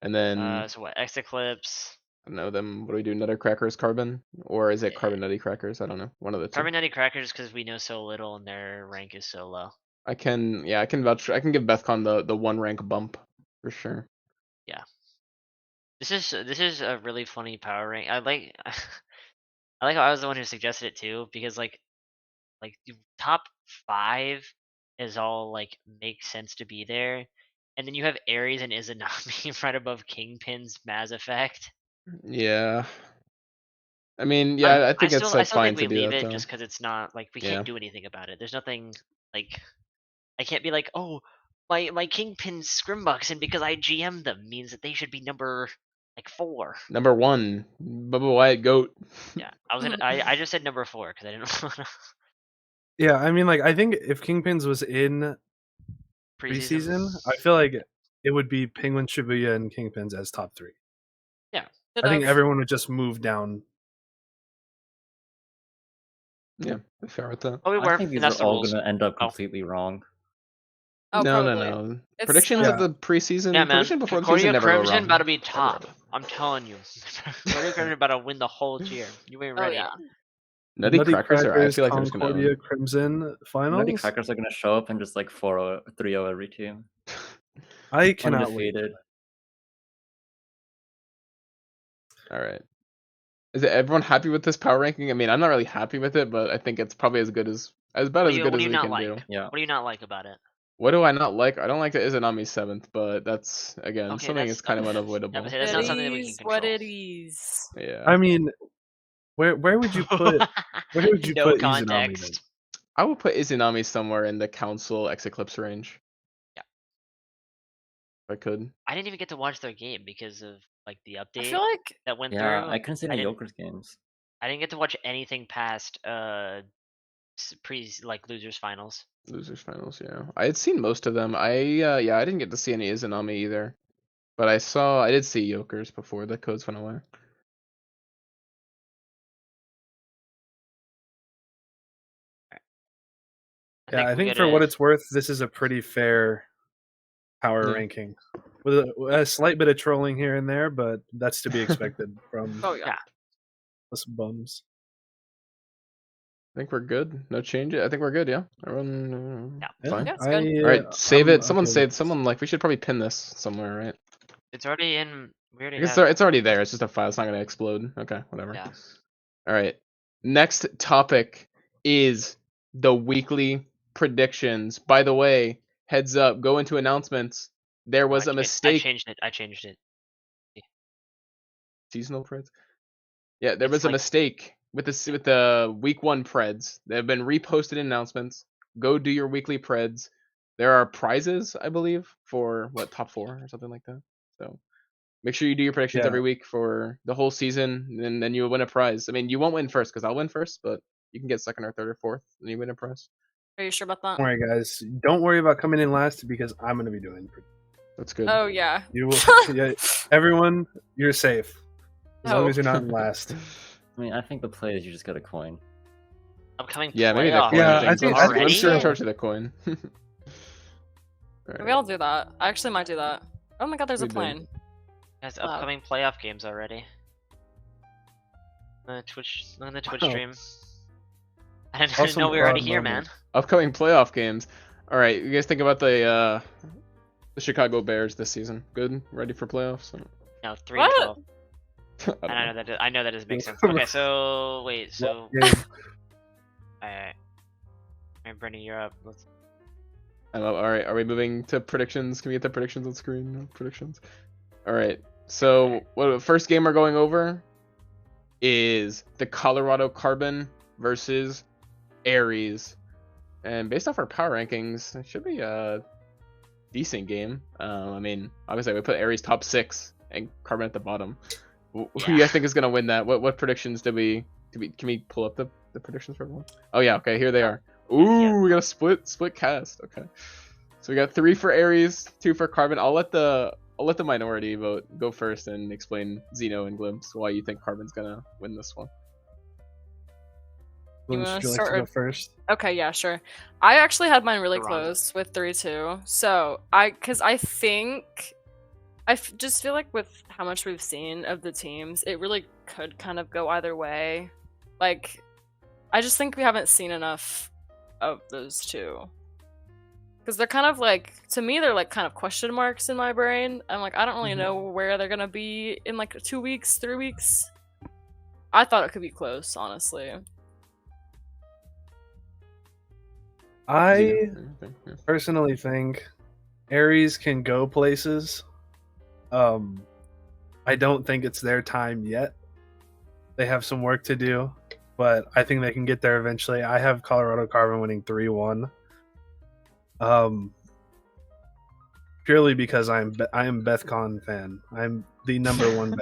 And then, So what? X Eclipse. I don't know them. What do we do? Nuttercrackers Carbon? Or is it Yeah. Carbon Nutty Crackers? I don't know. One of the two. Carbon Nutty Crackers because we know so little and their rank is so low. I can vouch. I can give Bethcon the 1 rank bump for sure. This is a really funny power rank. I like I like how I was the one who suggested it too because like the top 5 is all like makes sense to be there, and then you have Ares and Izanami right above Kingpin's Mass Effect. Yeah. I mean, yeah, I think I it's still like fine think we to do leave that it though. just because it's not like we Yeah. can't do anything about it. There's nothing like I can't be like, oh, my Kingpin Scrimbucks, and because I GM them means that they should be number like 4. Number 1, Bubba Wyatt Goat. Yeah, I just said number 4 because I didn't want to Yeah, I mean, like I think if Kingpins was in preseason, I feel like it would be Penguin, Shibuya, and Kingpins as top 3. I think everyone would just move down. Yeah, I'm fair with that. Oh, we I were. think these And that's are the all rules. gonna end up Oh. completely wrong. Oh, no, probably. no. It's Predictions still- of the preseason. Yeah, man. Prediction before the Concordia season never go Crimson wrong. about to be Never top. ever. I'm telling you. Concordia Crimson about to win the whole tier. You ain't Oh ready. yeah. Nutty Crackers are. I feel like they're just Concordia gonna. Crimson finals. Nutty Crackers are gonna show up and just like 4-0, 3-0 every team. I cannot wait. Undefeated. All right. Is everyone happy with this power ranking? I mean, I'm not really happy with it, but I think it's probably as about What as do you- good what as do you we not can like? do. Yeah. What do you not like about it? What do I not like? I don't like the Izanami 7th, but that's again Okay, something that's- that's kind of I unavoidable. would say that's not something that we can It is what control. it is. Yeah. I mean, where would you put where would you no put Izanami then? context. I would put Izanami somewhere in the Council X Eclipse range. Yeah. If I could. I didn't even get to watch their game because of like the I update feel like that went Yeah, through. I couldn't see I any didn't- Jokers games. I didn't get to watch anything past losers finals. Losers finals, yeah. I had seen most of them. I didn't get to see any Izanami either. But I did see Jokers before the codes went away. I we think get for what a- it's worth, this is a pretty fair power Yeah. ranking. With a slight bit of trolling here and there, but that's to be expected from oh yeah. us bums. I think we're good. No changes. I think we're good, yeah. Everyone Yeah. fine. Yeah, it's good. Alright, save I'm it. Someone okay saved with someone like we should probably pin this somewhere, right? It's already in. We already It's, have. it's already there. It's just a file. It's not gonna explode. Okay, whatever. Yeah. Alright. Next topic is the weekly predictions. By the way, heads up, go into announcements. There was a I mistake. I changed it. Seasonal preds. Yeah, there It's was a like- mistake with the week 1 preds. They have been reposted in announcements. Go do your weekly preds. There are prizes, I believe, for top 4 or something like that. So make sure you do your predictions Yeah. every week for the whole season, and then you'll win a prize. I mean, you won't win first because I'll win first, but you can get second or third or fourth, and you win a prize. Are you sure about that? Don't worry, guys. Don't worry about coming in last because I'm going to be doing it. That's good. Oh yeah. You will, yeah, everyone, you're safe as long Oh. as you're not in last. I mean, I think the play is you just get a coin. Upcoming Yeah, maybe the playoff coin. Yeah, thing. I think- I'm already. sure in charge of the coin. Maybe I'll do that. I actually might do that. Oh my god, there's We a did. plane. Guys, upcoming playoff games already. On the Twitch Oh. stream. I didn't Awesome know we were already proud here, moment. man. Upcoming playoff games. All right, you guys think about the Chicago Bears this season? Good, ready for playoffs? No, 3 What? 12. I don't And know. I know that doesn't make sense. Okay, so wait, so Yeah. alright, Brendan, you're up. Let's... I'm up. All right, are we moving to predictions? Can we get the predictions on screen? Predictions. All right. So, what first game we're going over is the Colorado Carbon versus Ares, and based off our power rankings, it should be a decent game. I mean, obviously we put Ares top 6 and Carbon at the bottom. Who do you guys think is gonna win that? What predictions can we pull up the predictions for everyone? Oh yeah, okay, here they are. Ooh, Yeah. we got a split cast. Okay, so we got 3 for Ares, 2 for Carbon. I'll let the I'll let the minority vote go first and explain Xeno and Glimpse why you think Carbon's gonna win this one. Would wanna you like to start go with- first? Okay, yeah, sure. I actually had mine really Wrong. close with 3-2. So because I think just feel like with how much we've seen of the teams, it really could kind of go either way. Like, I just think we haven't seen enough of those two. Because they're kind of like, to me, they're like kind of question marks in my brain. I'm like, I don't really know where they're gonna be in like 2 weeks, 3 weeks. I thought it could be close, honestly. I Yeah. personally think Aries can go places. I don't think it's their time yet. They have some work to do, but I think they can get there eventually. I have Colorado Carbon winning 3-1. Purely because I am BethCon fan. I'm the number one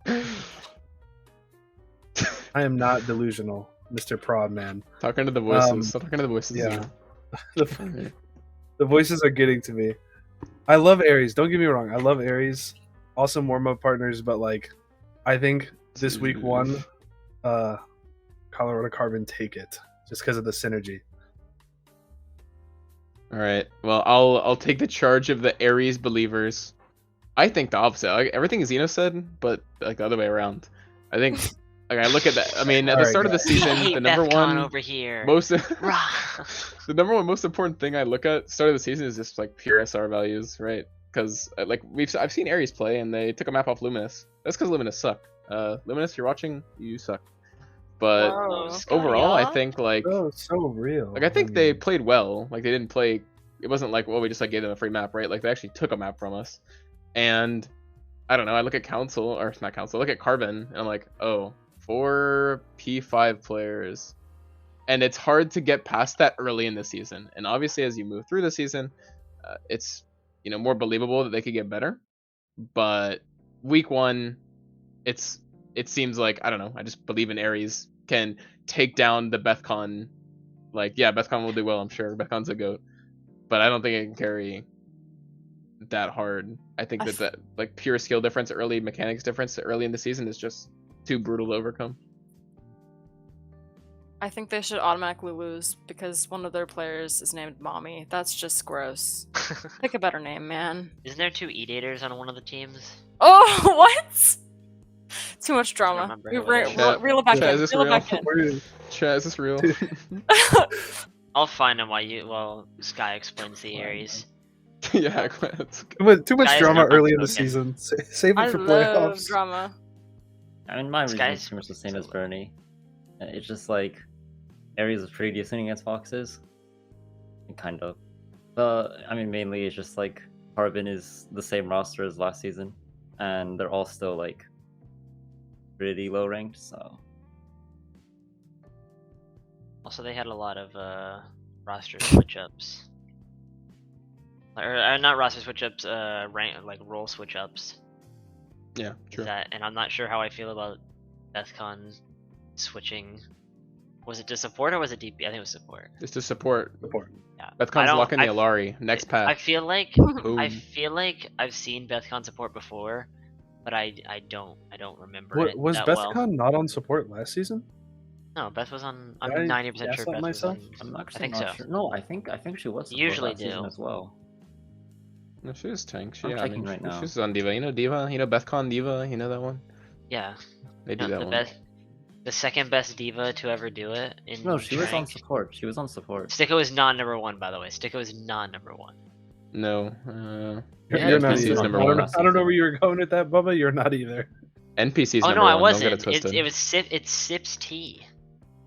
BethCon. I am not delusional, Mr. Prod man. Talking to the voices. Stop talking to the voices. yeah. Xeno. The voices are getting to me. I love Aries. Don't get me wrong. I love Aries. Awesome warm-up partners, but like, I think this week one, Colorado Carbon take it just because of the synergy. All right. Well, I'll take the charge of the Aries believers. I think the opposite. Like everything Xeno said, but like the other way around. I think like I look at that. I mean, at the Alright, start of the guys. season, Hate the number BethCon one over here. most Rah. the number one most important thing I look at start of the season is just like pure SR values, right? Because like I've seen Aries play and they took a map off Luminous. That's because Luminous suck. Luminous, if you're watching, you suck. But Whoa. overall, I Yeah. think like Oh, so real. I think they played well. Like they didn't play. It wasn't like, well, we just like gave them a free map, right? Like they actually took a map from us. And I don't know. I look at Council or not Council. I look at Carbon and I'm like, oh, 4 P5 players, and it's hard to get past that early in the season. And obviously, as you move through the season, it's more believable that they could get better. But week one, it seems like I don't know. I just believe in Aries can take down the BethCon. Like yeah, BethCon will do well. I'm sure BethCon's a goat. But I don't think it can carry that hard. I think that like pure skill difference, early mechanics difference early in the season is just too brutal to overcome. I think they should automatically lose because one of their players is named Mommy. That's just gross. Pick a better name, man. Isn't there 2 Eat-Eaters on one of the teams? Oh, what? Too much drama. remember We who it is. reel it back Chat, in. is this Reel it real? back in. We're- Chat, is this real? I'll find him while Sky explains the Aries. Yeah, Too much Guys, drama not early in the spoken. season. Save it I for love playoffs. drama. I mean, my This reason guy's is pretty much the same as so- Bernie. It's just like Aries is pretty decent against Foxes, kind of. But I mean, mainly it's just like Carbon is the same roster as last season, and they're all still like pretty low ranked. So Also, they had a lot of roster switch ups. Or not roster switch ups, role switch ups. yeah, true. And I'm not sure how I feel about BethCon switching. Was it to support or was it DP? I think it was support. Just to support. Yeah. BethCon's locking the Alari next pack. I feel like Boom. I've seen BethCon support before, but I don't remember it Was that BethCon well. not on support last season? No, Beth was on. Did I I'm 90% guess sure that Beth myself? was I'm on. actually I think not so. sure. No, I think she was. support Usually last season do. as well. No, she was tank. I'm checking right now. She's on Diva. Diva. BethCon Diva. You know that one? Yeah. They do No, that the one. best, the second best diva to ever do it. No, she was on Trank. support. She was on support. Sticko is not number 1, by the way. Sticko is not number 1. No. Yeah, You're not NPC is either. number I don't one. know where you were going with that, Bubba. You're not either. NPC's Oh number no, I one. Don't get wasn't. it twisted. It was Sip. It's Sip's T.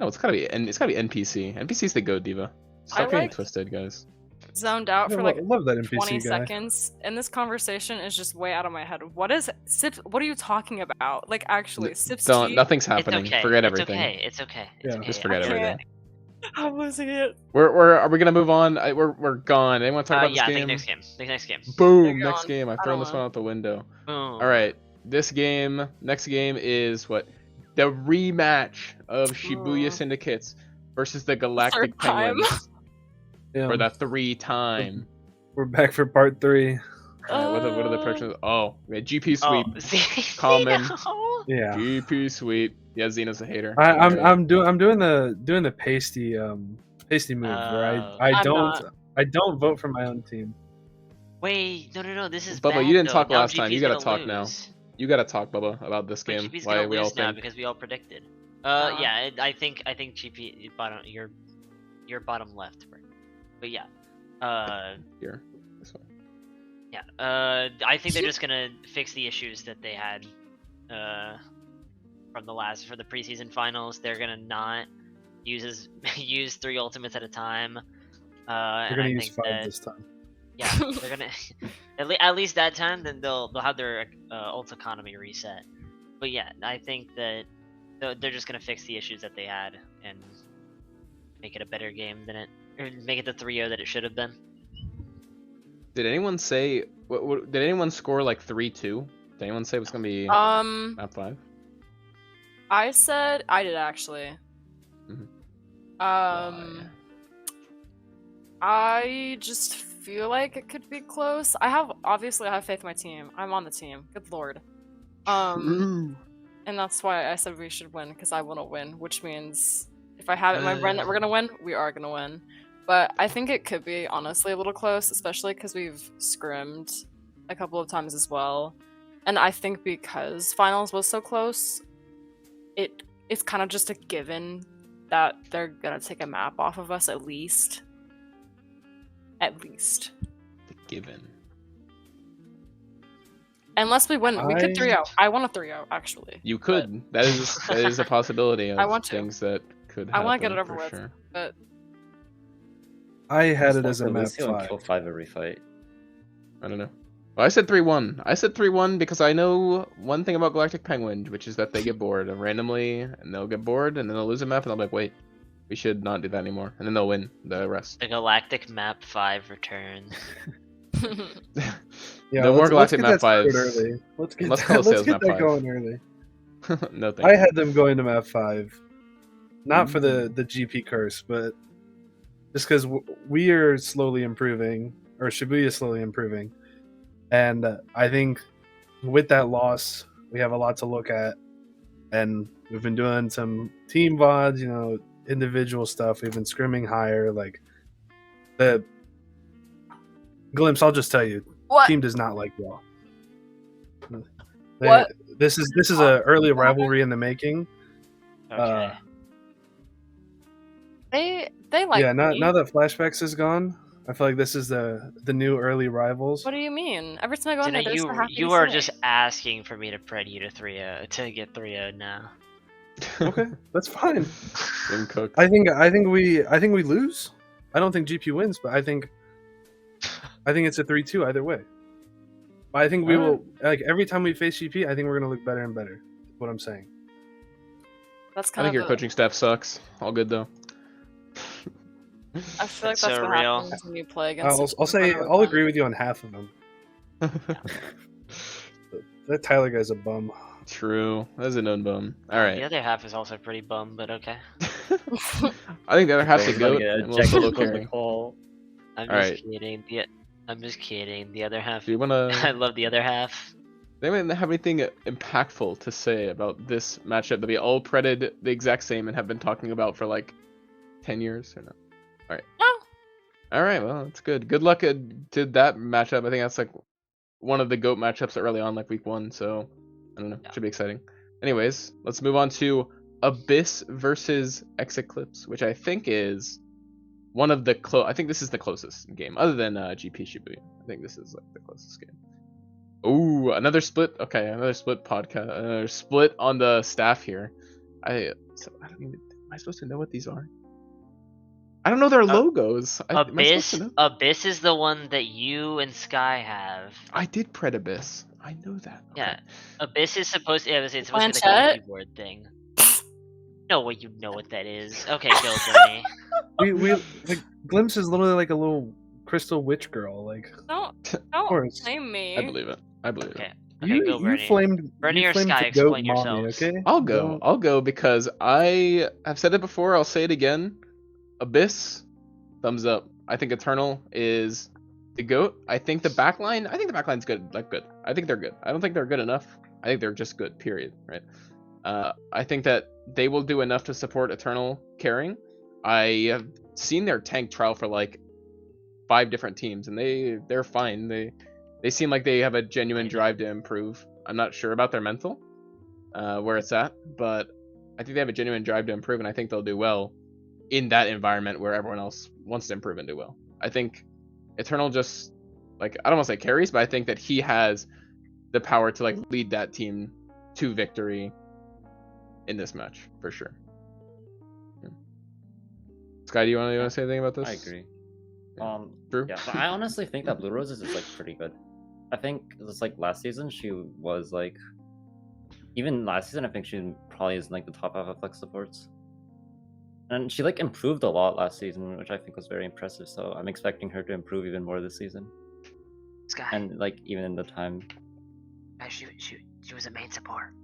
No, it's gotta be NPC. NPC's the go diva. Stop I getting like- twisted, guys. Zoned out for I like love that NPC 20 guy. seconds, and this conversation is just way out of my head. What is Sip? What are you talking about? Like, actually, Sip's Don't. tea? Nothing's It's happening. okay. Forget it's everything. Okay. It's okay. It's Yeah. okay. Just forget I can't. everything. I'm losing it. Are we gonna move on? We're gone. Anyone talk about Yeah, I this think game? next game. Think next game. Boom. They're Next gone. game. I've I thrown don't this one know. out the window. Boom. All right. This game. Next game is what? The rematch of Shibuya Ooh. Syndicates versus the Galactic Third time. Penguins Yeah. for the 3 time. We're back for part 3. What are the predictions? Oh, yeah, GP sweep, Oh, see, common, no. Yeah. GP sweep. Yeah, Xeno's a hater. I'm doing the pasty move where I I'm don't not. vote for my own team. Wait, no. This is Bubba, bad. you didn't though. talk Now last time. You GP's gotta gonna talk now. lose. You gotta talk, Bubba, about this But game. GP's Why gonna we all lose now think. because we all predicted. Uh-huh. Yeah, I think GP bottom. Your bottom left, right? But yeah. Here. This one. Yeah. I think they're just gonna fix the issues that they had. For the preseason finals, they're gonna not use 3 ultimates at a time. They're And gonna I use think 5 that this time. yeah, they're gonna at least that time. Then they'll have their ult economy reset. But yeah, I think that they're just gonna fix the issues that they had and make it a better game than or make it the 3-0 that it should have been. Did anyone say? Did anyone score like 3-2? Did anyone say it was gonna be map 5? I said I did actually. Why? I just feel like it could be close. I have faith in my team. I'm on the team. Good lord. And that's why I said we should win, because I want to win, which means if I have it in my brain that we're gonna win, we are gonna win. But I think it could be honestly a little close, especially because we've scrimmed a couple of times as well. And I think because finals was so close, it's kind of just a given that they're gonna take a map off of us at least. At least. The given. Unless we win, we could 3-0. I want a 3-0 actually. You could. That is a possibility of I want to. things that could happen. I want to get it over for with, sure. but I had it as a At map least you don't 5. kill 5 every fight. I don't know. Well, I said 3-1. I said 3-1 because I know one thing about Galactic Penguin, which is that they get bored randomly, and they'll get bored, and then they'll lose a map, and they'll be like, wait, we should not do that anymore, and then they'll win the rest. The Galactic Map 5 returns. Yeah, No more let's Galactic get Map that started 5s. early. Let's get Let's call it let's Sales get Map that 5. going early. No thank I you. had them going to map 5, not for the GP curse, but just because we are slowly improving, or Shibuya is slowly improving, and I think with that loss, we have a lot to look at, and we've been doing some team VODs, individual stuff. We've been scrimming higher, like the Glimpse. I'll just tell you, what? team does not like y'all. What? This is a early rivalry in the making. Okay. They like Yeah, me. now that Flashbacks is gone, I feel like this is the new early rivals. What do you mean? Every time I go in Dana, there, they're so happy you to are see just me. asking for me to pred you to 3-0 to get 3-0 now. Okay, that's fine. Been cooked. I think we lose. I don't think GP wins, but I think it's a 3-2 either way. But I think we will, like, every time we face GP, I think we're gonna look better and better. Is what I'm saying. That's I kind think your of coaching staff sucks. All good though. I feel like That's that's so what real. happens when you play against. I'll agree with you on half of them. That Tyler guy's a bum. True. That's a known bum. All The right. other half is also pretty bum, but okay. I think the other half's a Someone's gonna goat. get And we'll ejected solo from the carry. call. I'm All just kidding. I'm just kidding. The other half. Do you wanna? I love the other half. They might have anything impactful to say about this matchup that we all preded the exact same and have been talking about for like 10 years or no? All right. Oh. All right. Well, that's good. Good luck to that matchup. I think that's like one of the GOAT matchups early on, like week 1. So I don't know. Yeah. Should be exciting. Anyways, let's move on to Abyss versus Eclipse, which I think is one of the I think this is the closest game, other than GP Shibuya. I think this is like the closest game. Ooh, another split. Okay, another split podcast. Another split on the staff here. I don't even. Am I supposed to know what these are? I don't know their logos. Am I supposed to know? Abyss is the one that you and Sky have. I did pred Abyss. I know that. Okay. Yeah, Abyss is supposed to. Yeah, it's supposed to be like a Planchette? keyboard thing. No way, you know what that is. Okay, go, Bernie. We like Glimpse is literally like a little crystal witch girl. Like, Don't course. blame me. I believe it. I believe Okay, it. okay, go, Bernie. Bernie you or flamed Sky, the goat explain mommy, yourselves. okay? I'll go. Don't- I'll go because I have said it before. I'll say it again. Abyss, thumbs up. I think Eternal is the GOAT. I think the backline's good. Like good. I think they're good. I don't think they're good enough. I think they're just good. Period. Right. I think that they will do enough to support Eternal carrying. I have seen their tank trial for like 5 different teams, and they're fine. They seem like they have a genuine drive to improve. I'm not sure about their mental, where it's at, but I think they have a genuine drive to improve, and I think they'll do well in that environment where everyone else wants to improve and do well. I think Eternal just, like, I don't want to say carries, but I think that he has the power to like lead that team to victory in this match for sure. Yeah. Sky, do you want to say anything about this? I agree. True. Yeah, but I honestly think that Blue Roses is like pretty good. I think it's like last season she was like, even last season I think she probably is like the top half of flex supports, and she like improved a lot last season, which I think was very impressive. So I'm expecting her to improve even more this season. Sky. And like even in the time. She was a main support.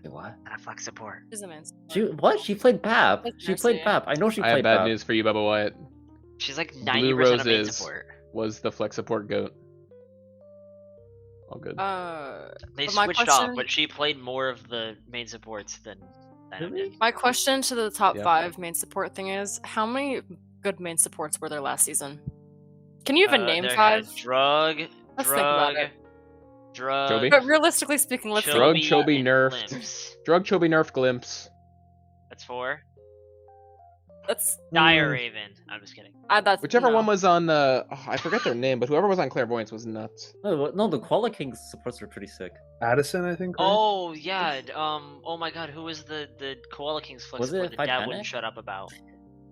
What? Not a flex support. She's a man. She played BAP. That's She played mercy. BAP. I know she I played have bad BAP. news for you, Bubba Wyatt. She's like Blue 90% of main Roses support. was the flex support GOAT. All good. They But my switched off, question- but she played more of the main supports than Dino did. My question to the top Yeah. 5 main support thing is, how many good main supports were there last season? Can you even name There 5? had Drug, Let's think about Drug, it. Drug, Chobi? But realistically speaking, let's think Drug, about Chobi, it. nerfed. Glimpse. Drug, Chobi, nerf, Glimpse. That's 4. Let's Dire Raven. I'm just kidding. add that. Whichever no. one was on I forget their name, but whoever was on Clairvoyance was nuts. No, the Koala King supports are pretty sick. Addison, I think. right? Oh yeah. Oh my God. Who was the Koala King's flex Was support it that Dad Titanic? wouldn't shut up about?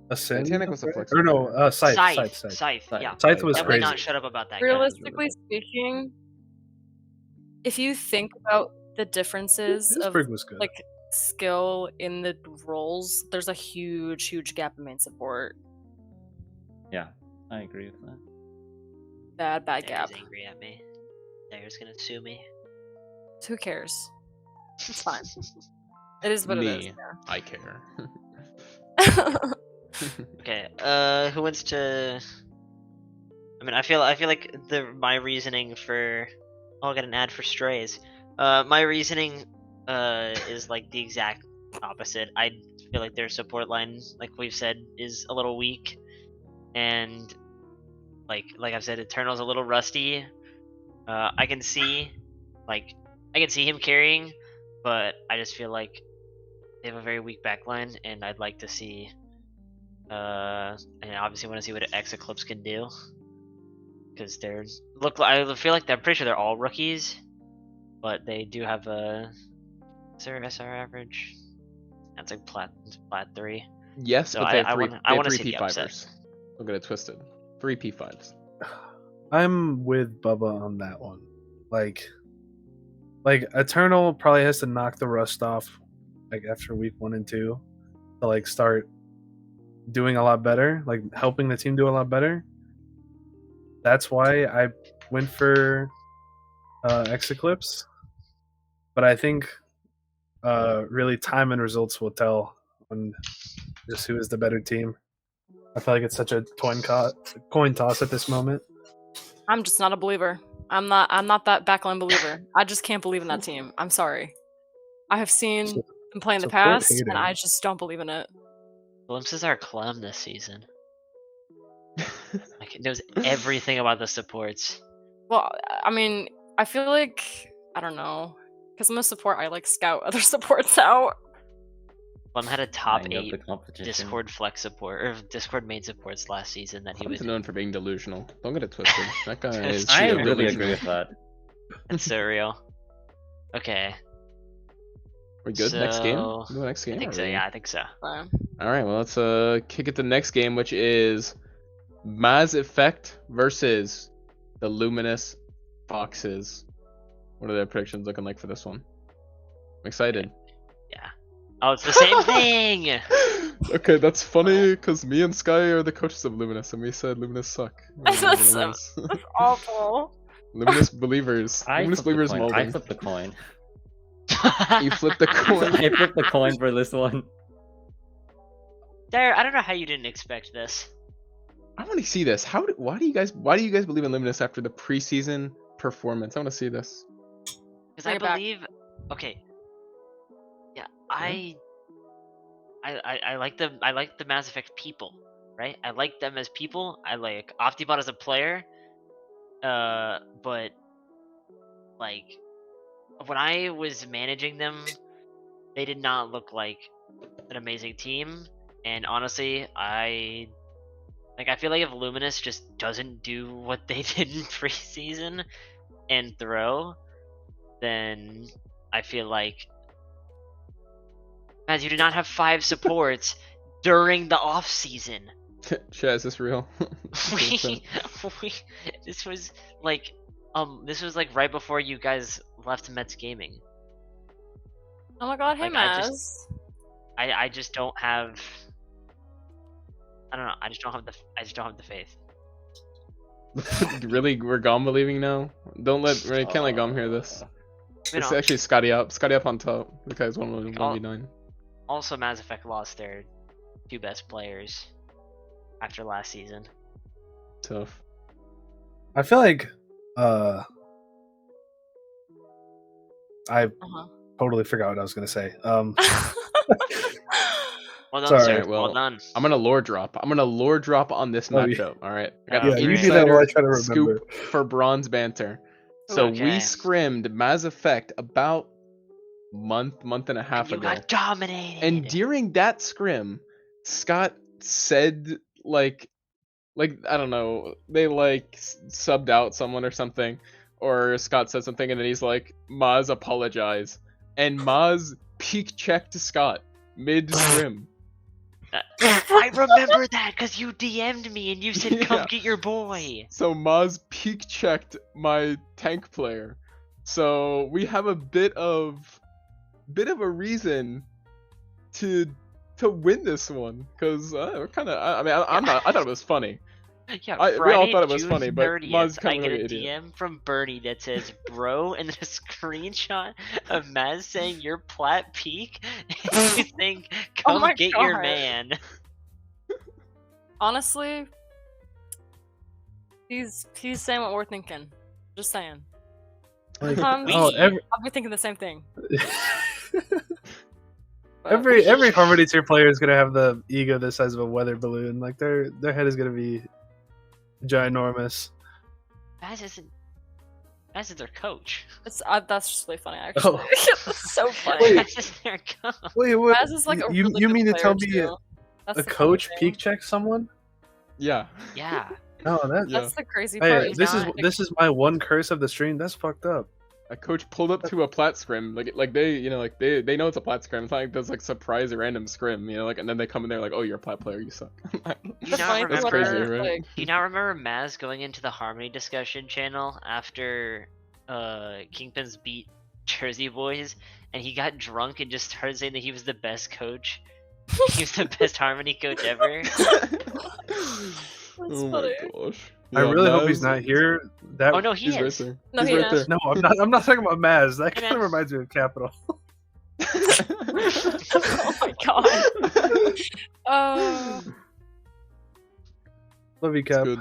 Ascend. Titanic was a flex Or no, Scythe. Scythe. Yeah. Scythe was Dad would crazy. not shut up about that. guy. Realistically speaking, if you think about the differences of Pittsburgh was good. like skill in the roles, there's a huge gap in main support. Yeah, I agree with that. Bad Dad's gap. angry at me. Dad's gonna sue me. Who cares? It's fine. It is what it is. Me, I care. Yeah. Okay. Who wants to? I mean, I feel like my reasoning for. Oh, I'll get an ad for Strays. My reasoning is like the exact opposite. I feel like their support line, like we've said, is a little weak, and like I've said, Eternal's a little rusty. I can see him carrying, but I just feel like they have a very weak backline, and I'd like to see. And obviously want to see what Eclipse can do, because I feel like I'm pretty sure they're all rookies, but they do have a. Is their SR average? That's like plat 3. Yes, So but they have I three, wanna- they I have wanna 3 see the upset. P5ers. Don't get it twisted. 3 P5s. I'm with Bubba on that one. Like Eternal probably has to knock the rust off, like after week 1 and 2, to like start doing a lot better, like helping the team do a lot better. That's why I went for Eclipse. But I think really time and results will tell on just who is the better team. I feel like it's such a coin toss at this moment. I'm just not a believer. I'm not that backline believer. I just can't believe in that team. I'm sorry. I have seen them play in the Support past, hater. and I just don't believe in it. Glimpses are Clem this season. Like, it knows everything about the supports. Well, I mean, I feel like I don't know, because I'm a support. I like scout other supports out. Clem had a top Lining up 8 the competition. Discord flex support or Discord main supports last season that he He's would. known for being delusional. Don't get it twisted. That guy is. I I so really delusional. agree with that. It's so real. Okay. We good? Next game? So, Go next game. I think so. or- Yeah, I think so. All right. Well, let's kick it to the next game, which is Mass Effect versus the Luminous Foxes. What are their predictions looking like for this one? I'm excited. Yeah. Oh, it's the same thing. Okay, that's funny because me and Sky are the coaches of Luminous, and we said Luminous suck. We're gonna That's so- lose. That's awful. Luminous believers. I Luminous flipped the believers coin. molding. I flipped the coin. You flipped the coin. I flipped the coin for this one. Dare, I don't know how you didn't expect this. I want to see this. Why do you guys believe in Luminous after the preseason performance? I want to see this. Because Bring I it back. believe. Okay. Yeah, I like the Mass Effect people, right? I like them as people. I like Optibot as a player. But like when I was managing them, they did not look like an amazing team. And honestly, I feel like if Luminous just doesn't do what they did in preseason and throw, then I feel like, as you did not have 5 supports during the off season. Chat, is this real? This was like right before you guys left Mets Gaming. Oh my god, hey Like, Maz. I just don't have. I don't know. I just don't have the faith. Really, we're Gom believing now? Can't let Gom hear this. It's actually Scotty up on top. The guy's 1v9. Also, Mass Effect lost their 2 best players after last season. Tough. I feel like I totally forgot what I was gonna say. Well done, Sorry. sir. Alright, Well done. I'm gonna lore drop on this Oh, yeah. matchup. All right. I got Yeah, the you do that insider while I try to remember. scoop for Bronze Banter. So we Okay. scrimmed Mass Effect about month and a half You ago. got dominated. And during that scrim, Scott said like I don't know, they like subbed out someone or something, or Scott said something, and then he's like, "Maz, apologize," and Maz peek checked Scott mid scrim. I remember that because you DM'd me and you said, "Come Yeah. get your boy." So Maz peek checked my tank player. So we have a bit of a reason to win this one, because we're kind of. I thought it was funny. Yeah, we all Friday, thought it was June funny, but 30th, Maz I kind get of a an idiot. DM from Bernie that says "bro" and then a screenshot of Maz saying "you're plat peak," and you think, Oh "Come my get your God. man." Honestly, he's saying what we're thinking. Just saying. Like, I'll be thinking the same thing. But- every Harmony tier player is gonna have the ego the size of a weather balloon. Like their head is gonna be ginormous. Maz is their coach. that's just really funny, actually. Oh. It's so funny. Wait. Maz is their coach. Wait, what? Maz is like a you really you good mean to player, tell me too. That's a the funny coach thing. peek checks someone? Yeah. Yeah. No, that. Yeah. That's the crazy part. Hey, is this not- is my one curse of the stream. That's fucked up. A coach pulled up to a plat scrim, like they know it's a plat scrim. It's not like there's like surprise random scrim, and then they come in there like, "Oh, you're a plat player, you suck." Do you The not funny That's part, crazy, remember? right? like, Do you not remember Maz going into the Harmony discussion channel after Kingpins beat Jersey Boys, and he got drunk and just started saying that he was the best coach. He was the best Harmony coach ever. Oh my funny. gosh. I Yeah, really hope he's Maz- not here. That Oh no, he He's right is. there. No, He's he right is. there. No, I'm not. I'm not talking about Maz. That Hey, kind of Maz. reminds me of Capital. Oh my god. Love you, It's Cap. good.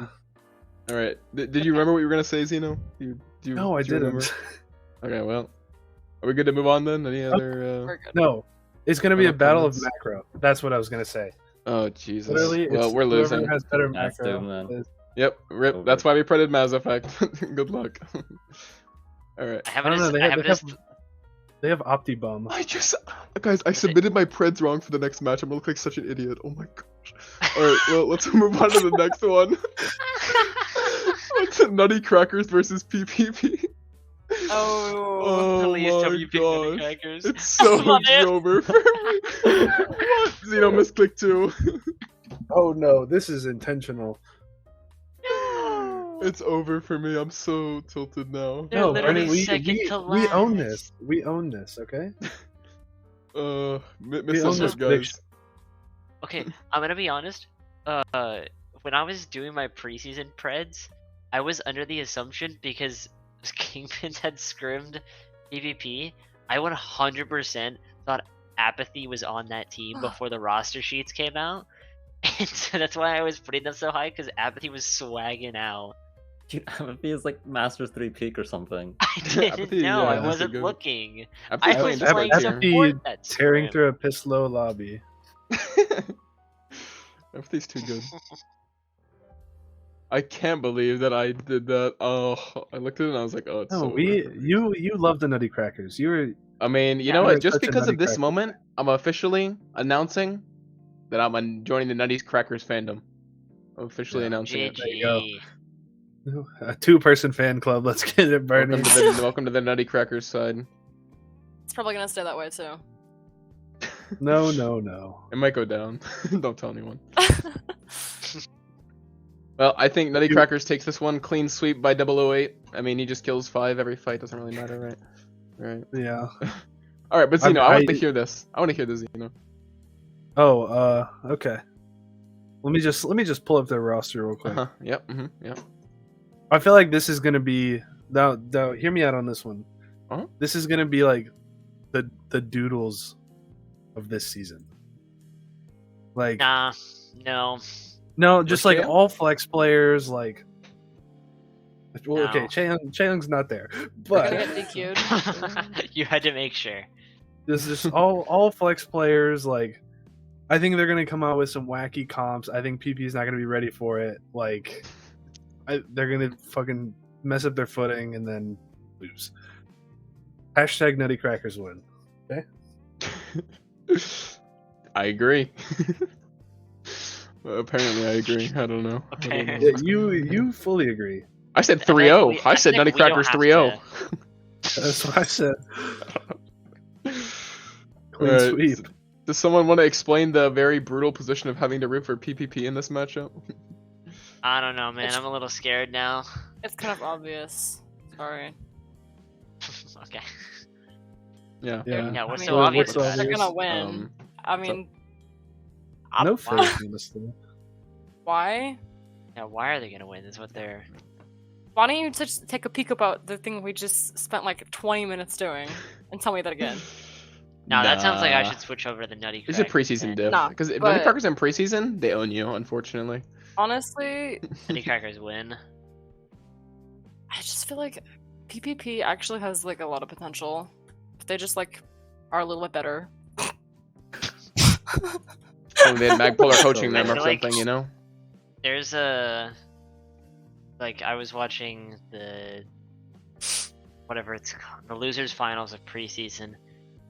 All right. Did you remember what you were gonna say, Zeno? No, I do you didn't. remember? Okay, well, are we good to move on then? Any other? We're good. No, it's gonna be a Other battle of comments? macro. That's what I was gonna say. Oh Jesus. Literally, Well, it's we're whoever losing. has better That's macro. doom, then. Yep. Rip. Over. That's why we printed Mass Effect. Good luck. All right. I have I don't know. this. They have Optibum. Guys, I submitted my preds wrong for the next match. I'm gonna look like such an idiot. Oh my gosh. All right. Well, let's move on to the next one. What's Nutty Crackers versus PPP? Oh. Oh Please tell me you my picked Nutty gosh. Crackers. It's so Love it. over for me. What? Zeno misclicked too. Oh no, this is intentional. It's over for me. I'm so tilted now. They're No, literally Bernie, second to we own last. this. We own this. Okay. Miss own us, this guys. prediction. Okay, I'm gonna be honest. When I was doing my preseason preds, I was under the assumption because Kingpins had scrimmed PvP, I 100% thought Apathy was on that team before the roster sheets came out. And so that's why I was putting them so high, because Apathy was swagging out. Dude, Apathy is like Masters 3 peak or something. I didn't Apathy, know. yeah, I that's a wasn't good- looking. Apathy's I playing was playing different Apathy here. support that tearing scrim. through a piss low lobby. Apathy's too good. I can't believe that I did that. Oh, I looked at it and I was like, oh, it's No, so over. you love the Nutty Crackers. You were I mean, you Yeah. know You're what? Just such a because Nutty of this Cracker moment, I'm officially announcing that I'm joining the Nutty Crackers fandom. I'm officially Yeah. announcing it. There you go. GG. a 2-person fan club. Let's get it, Bernie. Welcome to the Nutty Crackers side. It's probably gonna stay that way too. No, no, no. It might go down. Don't tell anyone. Well, I think Nutty You- Crackers takes this one clean sweep by 008. I mean, he just kills 5 every fight. Doesn't really matter, right? Right. Yeah. All right, but Zeno, I I- want to hear this. I want to hear this, Zeno. Oh, okay. Let me just pull up their roster real quick. Yep. Yep. I feel like this is gonna be now. Hear me out on this one. Uh-huh. This is gonna be like the doodles of this season. Like Nah, no. no, just Which like game? all flex players. Like, well, No. okay, Chaeyoung's not there, We're gonna but get DQ'd. You had to make sure. this is just all flex players. Like, I think they're gonna come out with some wacky comps. I think PP is not gonna be ready for it. Like, they're gonna fucking mess up their footing and then lose. Hashtag Nutty Crackers win. I agree. Well, apparently, I agree. I don't know. I don't know. Apparently. Yeah, you fully agree. I said I think 3-0. we- I said think Nutty we don't Crackers have 3-0. That's what I said. Clean Alright, sweep. Does someone want to explain the very brutal position of having to root for PPP in this matchup? I don't know, man. It's- I'm a little scared now. It's kind of obvious. Sorry. Okay. Yeah. Yeah. Yeah, what's I so mean, obvious what's about They're it? obvious? gonna win. Um, I mean, No Why? faith in this thing. why? Yeah, why are they gonna win? Is what they're. Why don't you just take a peek about the thing we just spent like 20 minutes doing and tell me that again? No, that sounds like I Nah. should switch over to the Nutty It's a Crackers preseason then. div. Nah, Because if but- Nutty Crackers in preseason, they own you, unfortunately. Honestly, Nutty Crackers win. I just feel like PPP actually has like a lot of potential. If they just like are a little bit better. Or they had Magpolar coaching I them or feel like- something, you know? There's a. Like, I was watching the. Whatever it's called. The losers finals of preseason.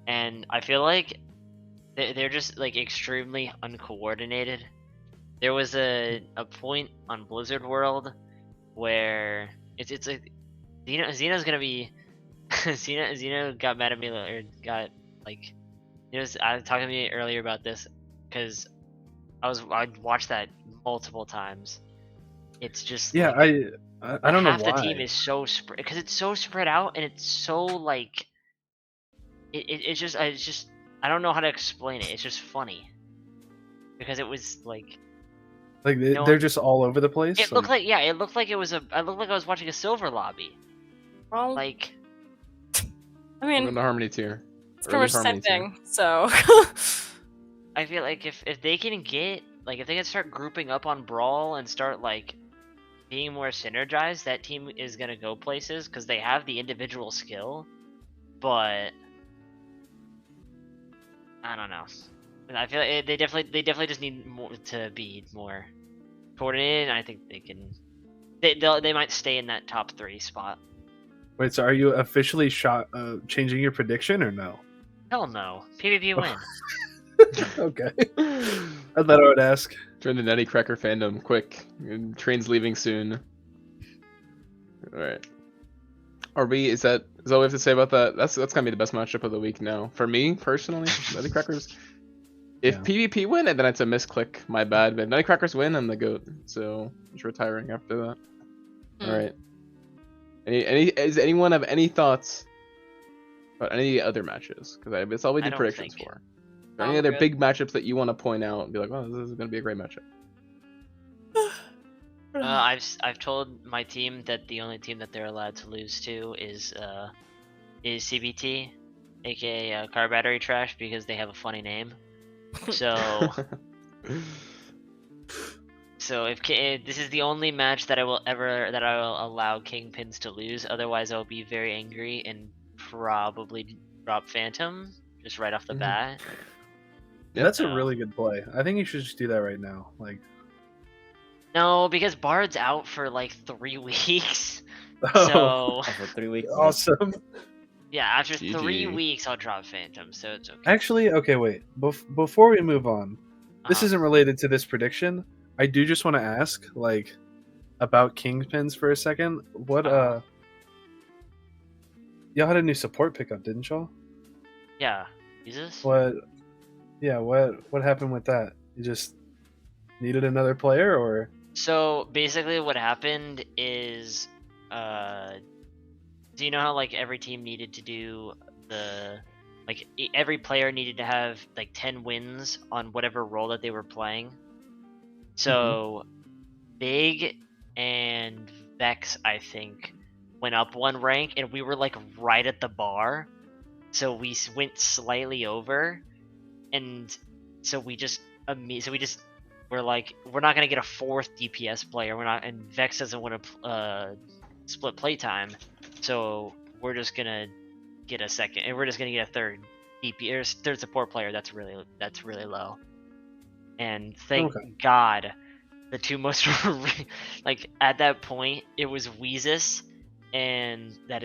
And I feel like they're just like extremely uncoordinated. There was a point on Blizzard World where it's like Xeno's gonna be Xeno got mad at me or got like I was talking to me earlier about this because I watched that multiple times. It's just Yeah, like, I don't know half why. the team is so spread because it's so spread out and it's so like it's just I don't know how to explain it. It's just funny because it was like Like No, they're just all over the place. it looked like it looked like it was I looked like I was watching a silver lobby. Well, Like I We're in mean, the Harmony tier. it's pretty much the same Harmony tier. thing. So I feel like if they can get like if they can start grouping up on Brawl and start like being more synergized, that team is gonna go places because they have the individual skill, but I don't know. I feel like they definitely just need more to be more coordinated. And I think they can. They might stay in that top 3 spot. Wait, so are you officially changing your prediction or no? Hell no, PvP win. Okay. I thought I would ask. Join the Nutty Cracker fandom, quick. Train's leaving soon. Alright. RB, is that all we have to say about that? That's gonna be the best matchup of the week now. For me, personally, Nutty Crackers. If Yeah. PvP win, then it's a misclick. My bad. But if Nutty Crackers win, I'm the GOAT. So just retiring after that. Hmm. Alright. Does anyone have any thoughts about any other matches? Because that's all we I do don't predictions think. for. Are there I'm any other good. big matchups that you want to point out and be like, oh, this is going to be a great matchup? I've told my team that the only team that they're allowed to lose to is CBT, aka Car Battery Trash, because they have a funny name. So So if this is the only match that I will allow Kingpins to lose, otherwise I'll be very angry and probably drop Phantom just right off the bat. Yeah. That's a really good play. I think you should just do that right now. Like, no, because Bard's out for like 3 weeks. oh, So For 3 weeks. awesome. yeah, after GG. 3 weeks I'll drop Phantom, so it's okay. Actually, okay, wait. Before we move on, this Uh-huh. isn't related to this prediction. I do just want to ask, like, about Kingpins for a second. What y'all had a new support pickup, didn't y'all? Yeah. Jesus? What? Yeah. What happened with that? You just needed another player, or? So basically what happened is do you know how like every team needed to do every player needed to have like 10 wins on whatever role that they were playing? So Big and Vex, I think, went up 1 rank, and we were like right at the bar. So we went slightly over, and so we just we're like, we're not gonna get a 4th DPS player. We're not, and Vex doesn't want to split playtime, so we're just gonna get a second, and we're just gonna get a 3rd DPS, 3rd support player. That's really low. And thank God, the 2 most like at that point it was Weezus and that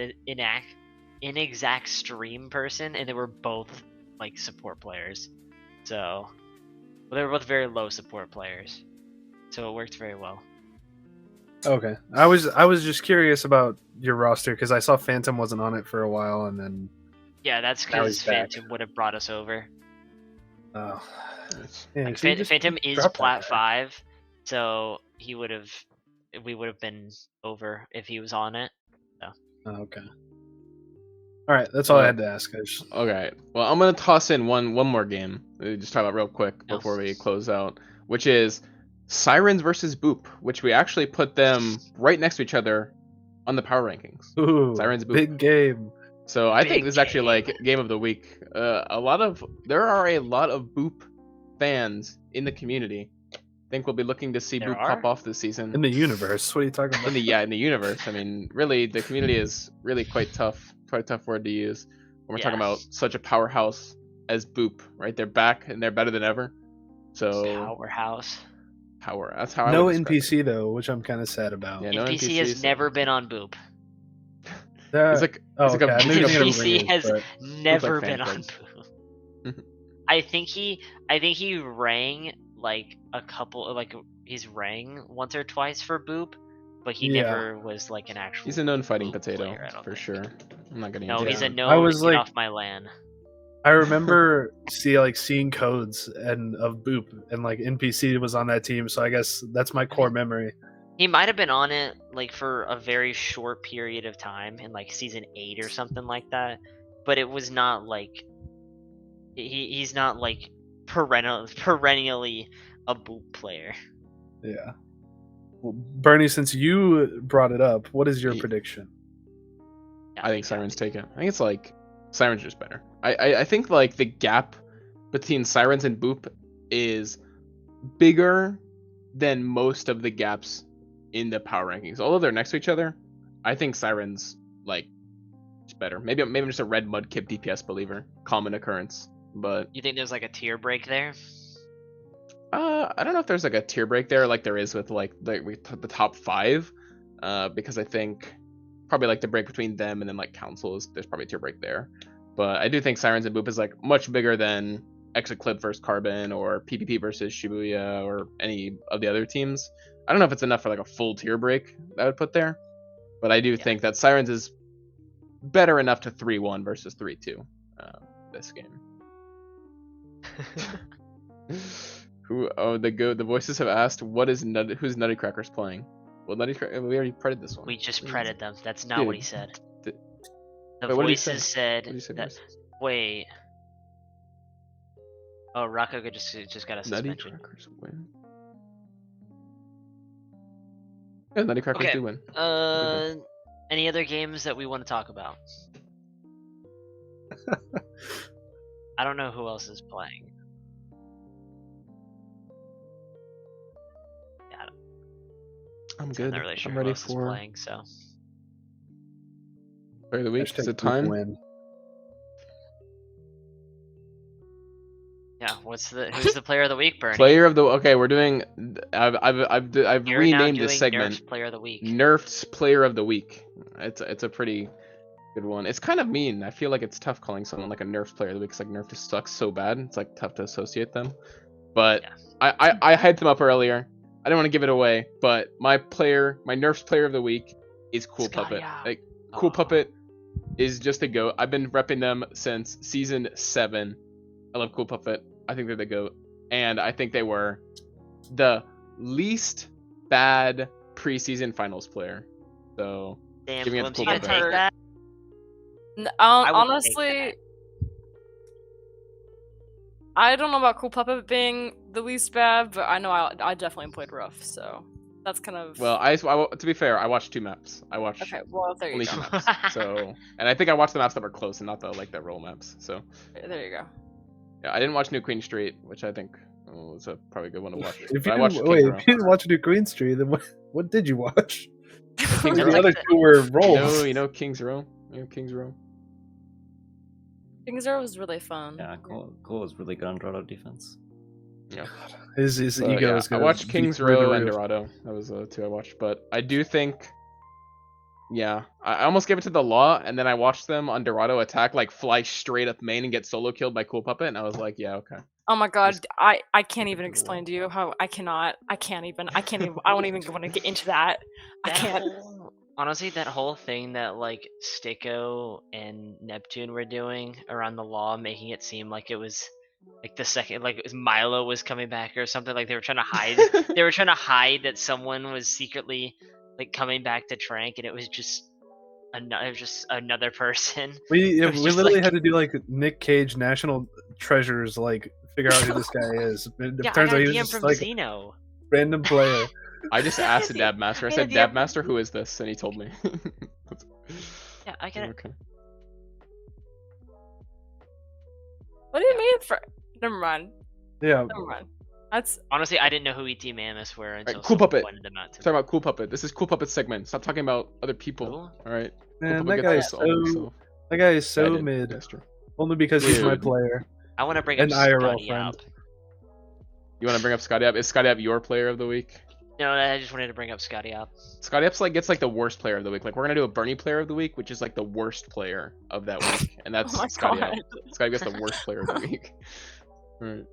inexact stream person, and they were both like support players. So they were both very low support players, so it worked very well. Okay, I was just curious about your roster because I saw Phantom wasn't on it for a while, and then Yeah, that's Now because he's back. Phantom would have brought us over. oh, Like, yeah, so you just Phantom is dropped that plat guy. 5, so we would have been over if he was on it. Oh, okay. All right, that's all I had to ask. Okay. Well, I'm gonna toss in one more game. Just talk about real quick before we close out, which is Sirens versus Boop, which we actually put them right next to each other on the power rankings. Ooh, Sirens Boop. big game. So I think Big this is actually game. like game of the week. There are a lot of Boop fans in the community. I think we'll be looking to see There Boop are? pop off this season. In the universe, what are you talking about? In the universe. I mean, really, the community is really quite a tough word to use when we're talking Yeah. about such a powerhouse as Boop, right? They're back and they're better than ever. So Powerhouse. power. That's how I No would describe NPC though, which I'm kind of sad about. Yeah, no NPC has NPCs. never been on Boop. It's like oh, it's like okay. a I'm thinking of NPC Rings, has but- never fan been on clubs. Boop. I think he rang like a couple, like he's rang once or twice for Boop, but he Yeah. never was like an actual. He's a known fighting Boop potato player, I don't for think. sure. I'm not gonna. No, use he's that. a no. I was Get like- off my LAN. I remember seeing codes and of Boop and like NPC was on that team, so I guess that's my core memory. He might have been on it like for a very short period of time in like season 8 or something like that, but it was not like he's not like perennially a Boop player. Yeah. Well, Bernie, since you brought it up, what is your Ye- prediction? I think Sirens take it. I think it's like Sirens are just better. I think like the gap between Sirens and Boop is bigger than most of the gaps in the power rankings. Although they're next to each other, I think Sirens like is better. Maybe I'm just a red mudkip DPS believer. Common occurrence. But You think there's like a tier break there? I don't know if there's like a tier break there like there is with like the top 5. Because I think probably like the break between them and then like Council there's probably a tier break there. But I do think Sirens and Boop is like much bigger than Exoclip versus Carbon or PPP versus Shibuya or any of the other teams. I don't know if it's enough for like a full tier break that I would put there, but I do think that Sirens is better enough to 3-1 versus 3-2 this game. The voices have asked who's Nutty Crackers playing? Well, Nutty Crackers, we already predded this one. We just predded them. That's not what he said. Did- The Wait, what did he say? voices said What did you say, that. boys? Wait. Oh, Rocco just got a Nutty suspension. Crackers win. Yeah, Nutty Crackers Okay. do win. Any other games that we want to talk about? I don't know who else is playing. Yeah, I'm I'm good. not really sure I'm who ready else is for playing. So player of the week. Is Hashtag it time? win. yeah, who's the player of the week, Bernie? Player of the okay, we're doing. I've You're renamed now this doing segment. Nerf's player of the week. Nerf's player of the week. It's a pretty good one. It's kind of mean. I feel like it's tough calling someone like a Nerf's player of the week because like Nerf just sucks so bad. It's like tough to associate them. But Yeah. I hyped them up earlier. I didn't want to give it away, but my Nerf's player of the week is Cool Puppet. Scadia. Like Cool Oh. Puppet is just a goat. I've been repping them since season 7. I love Cool Puppet. I think they're the goat, and I think they were the least bad preseason finals player. So Damn, giving it to Glimpse, you Cool gonna Puppet. take that? N- I would take honestly, I don't know about Cool Puppet being the least bad, but I know I definitely played rough, so that's kind of Well, to be fair, I watched 2 maps. I watched okay. Well, there you only go. 2 maps. So, and I think I watched the maps that were close and not the like the roll maps. So, There you go. yeah, I didn't watch New Queen Street, which I think was a probably good one to watch. If But I you watched didn't, wait, King's Row. if you didn't watch New Green Street, then what did you watch? King's The Row. other 2 were rolls. You know King's Row. You know King's Row. King's Row was really fun. Yeah, Cool was really good on Dorado defense. Yeah. His So, ego yeah, is I gonna watched be King's through the Row and roof. Dorado. That was 2 I watched, but I do think, yeah, I almost gave it to the Law, and then I watched them on Dorado attack, like fly straight up main and get solo killed by Cool Puppet, and I was like, yeah, okay. Oh my god, Just I can't even to the explain wall. to you how I can't even I don't even want to get into that. I That can't. honestly, that whole thing that like Sticko and Neptune were doing around the law, making it seem like it was like the second, like it was Milo was coming back or something. Like they were trying to hide. They were trying to hide that someone was secretly like coming back to Trank, and it was just another person. We It was just literally like- had to do like Nick Cage National Treasures, like figure out who this guy is. It Yeah, turns I out got he a was DM just from like Xeno. random player. I just asked the Yeah, Dab Master. I yeah, said, the- Dab Master, who is this? And he told me. Yeah, I get it. Okay. What do you mean for? Never mind. Yeah, Never mind. That's Honestly, I didn't know who ET Mammoths were until Cool someone Puppet. pointed them out to Talking me. about Cool Puppet. This is Cool Puppet's segment. Stop talking about other people. Who? All right. man, Cool that Puppet guy gets is this all so himself. so I did, mid. Master. Only because he's my Dude. player. I want to bring An up IRL Scotty friend. up. You want to bring up Scotty Up? Is Scotty Up your player of the week? No, I just wanted to bring up Scotty up. Scotty Up's like gets like the worst player of the week. Like we're gonna do a Bernie player of the week, which is like the worst player of that week, and that's oh my Scotty god. Up. Scotty gets the worst player of the week. Alright.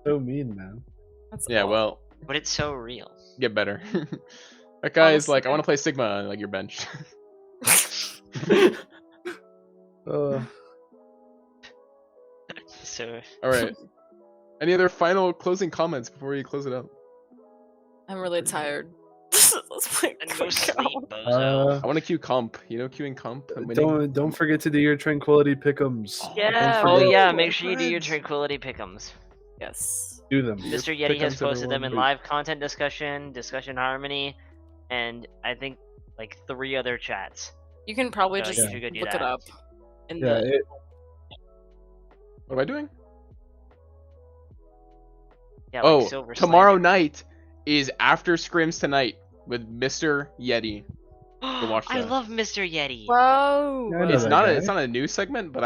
So mean, man. That's Yeah, awful. well, But it's so real. get better. That guy's like, I Honestly. want to play Sigma on like your bench. So All right. Any other final closing comments before you close it up? I'm really tired. Let's play and go quick sleep, count. bozo. I want to queue comp. You know, queuing comp. and winning? Don't forget to do your Tranquility pickums. Yeah. Oh forget- yeah, my make sure you do your friends. Tranquility pickums. Yes. Do them. Your Mr. Yeti has pickums, posted them in everyone. live content discussion harmony, and I think like 3 other chats. You can probably So just you should go do look that. it up. In Yeah, the What am I doing? Yeah, like Oh, Silver tomorrow Slayer. night is After Scrims Tonight with Mr. Yeti. watch I that. love Mr. Yeti. Whoa. Yeah, I know It's that not guy. it's not a news segment, but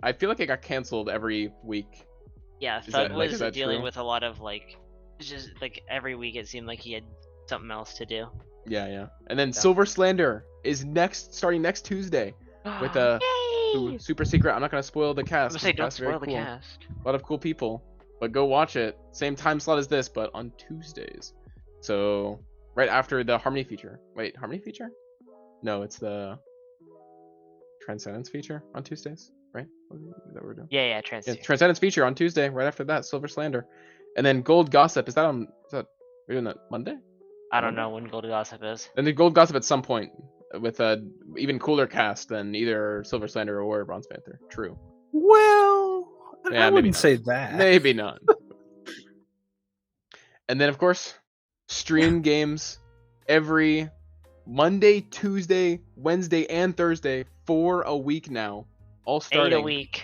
I feel like it got canceled every week. Yeah, Is Thug that- like, was is that dealing true? with a lot of like, it's just like every week it seemed like he had something else to do. Yeah. And then Silver Slander is starting next Tuesday with a Yay! super secret. I'm not gonna spoil the I'm cast. gonna say but don't that's very spoil the cool. cast. A lot of cool people, but go watch it. Same time slot as this, but on Tuesdays. So right after the Harmony feature. Wait, Harmony feature? No, it's the Transcendence feature on Tuesdays, right? Is that what we're doing? Yeah, trans. Yeah, Transcendence feature on Tuesday. Right after that, Silver Slander, and then Gold Gossip. Is that we're doing that Monday? I don't know when Gold Gossip is. And the Gold Gossip at some point with a even cooler cast than either Silver Slander or Bronze Panther. True. Well, Yeah, I maybe wouldn't not. say that. Maybe not. And then of course, stream games every Monday, Tuesday, Wednesday, and Thursday for a week now. All 8 starting. a week.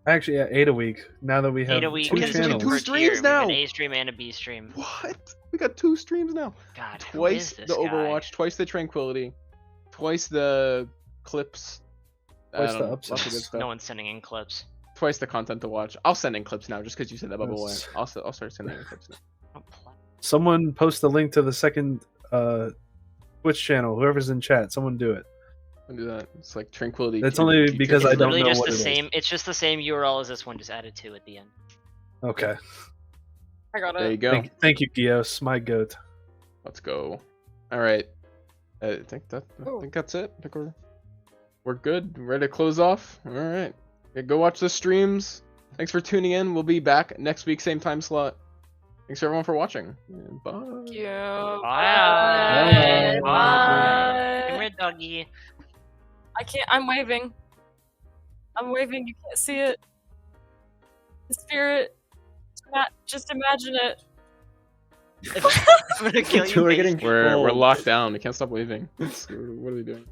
Actually, yeah, 8 a week. Now that we have 8 a week. We two can because do channels. two per streams tier. We have now. an A stream and a B stream. What? We got 2 streams now. God, who Twice is this the guy? Overwatch, twice the Tranquility, twice the clips. Twice I the don't know, upsets. lots of good stuff. No one's sending in clips. Twice the content to watch. I'll send in clips now just because you said that, Bubba Boy. Yes. I'll start sending in clips now. Don't play. Someone post the link to the second Twitch channel. Whoever's in chat, someone do it. I'll do that. It's like Tranquility. It's only because It's I don't literally know just what the it is. same. It's just the same URL as this one, just added 2 at the end. Okay. I got There you it. go. Thank you, Gios, my goat. Let's go. All right. I think that's it. I think we're good. We're ready to close off. All right. Yeah, go watch the streams. Thanks for tuning in. We'll be back next week, same time slot. Thanks everyone for watching. And bye. Thank you. Bye. Bye. Bye. Bye. Red doggy. I can't. I'm waving. I'm waving. You can't see it. The spirit. Just imagine it. I'm gonna kill you. We're getting We're trolled. locked down. We can't stop waving. What are we doing?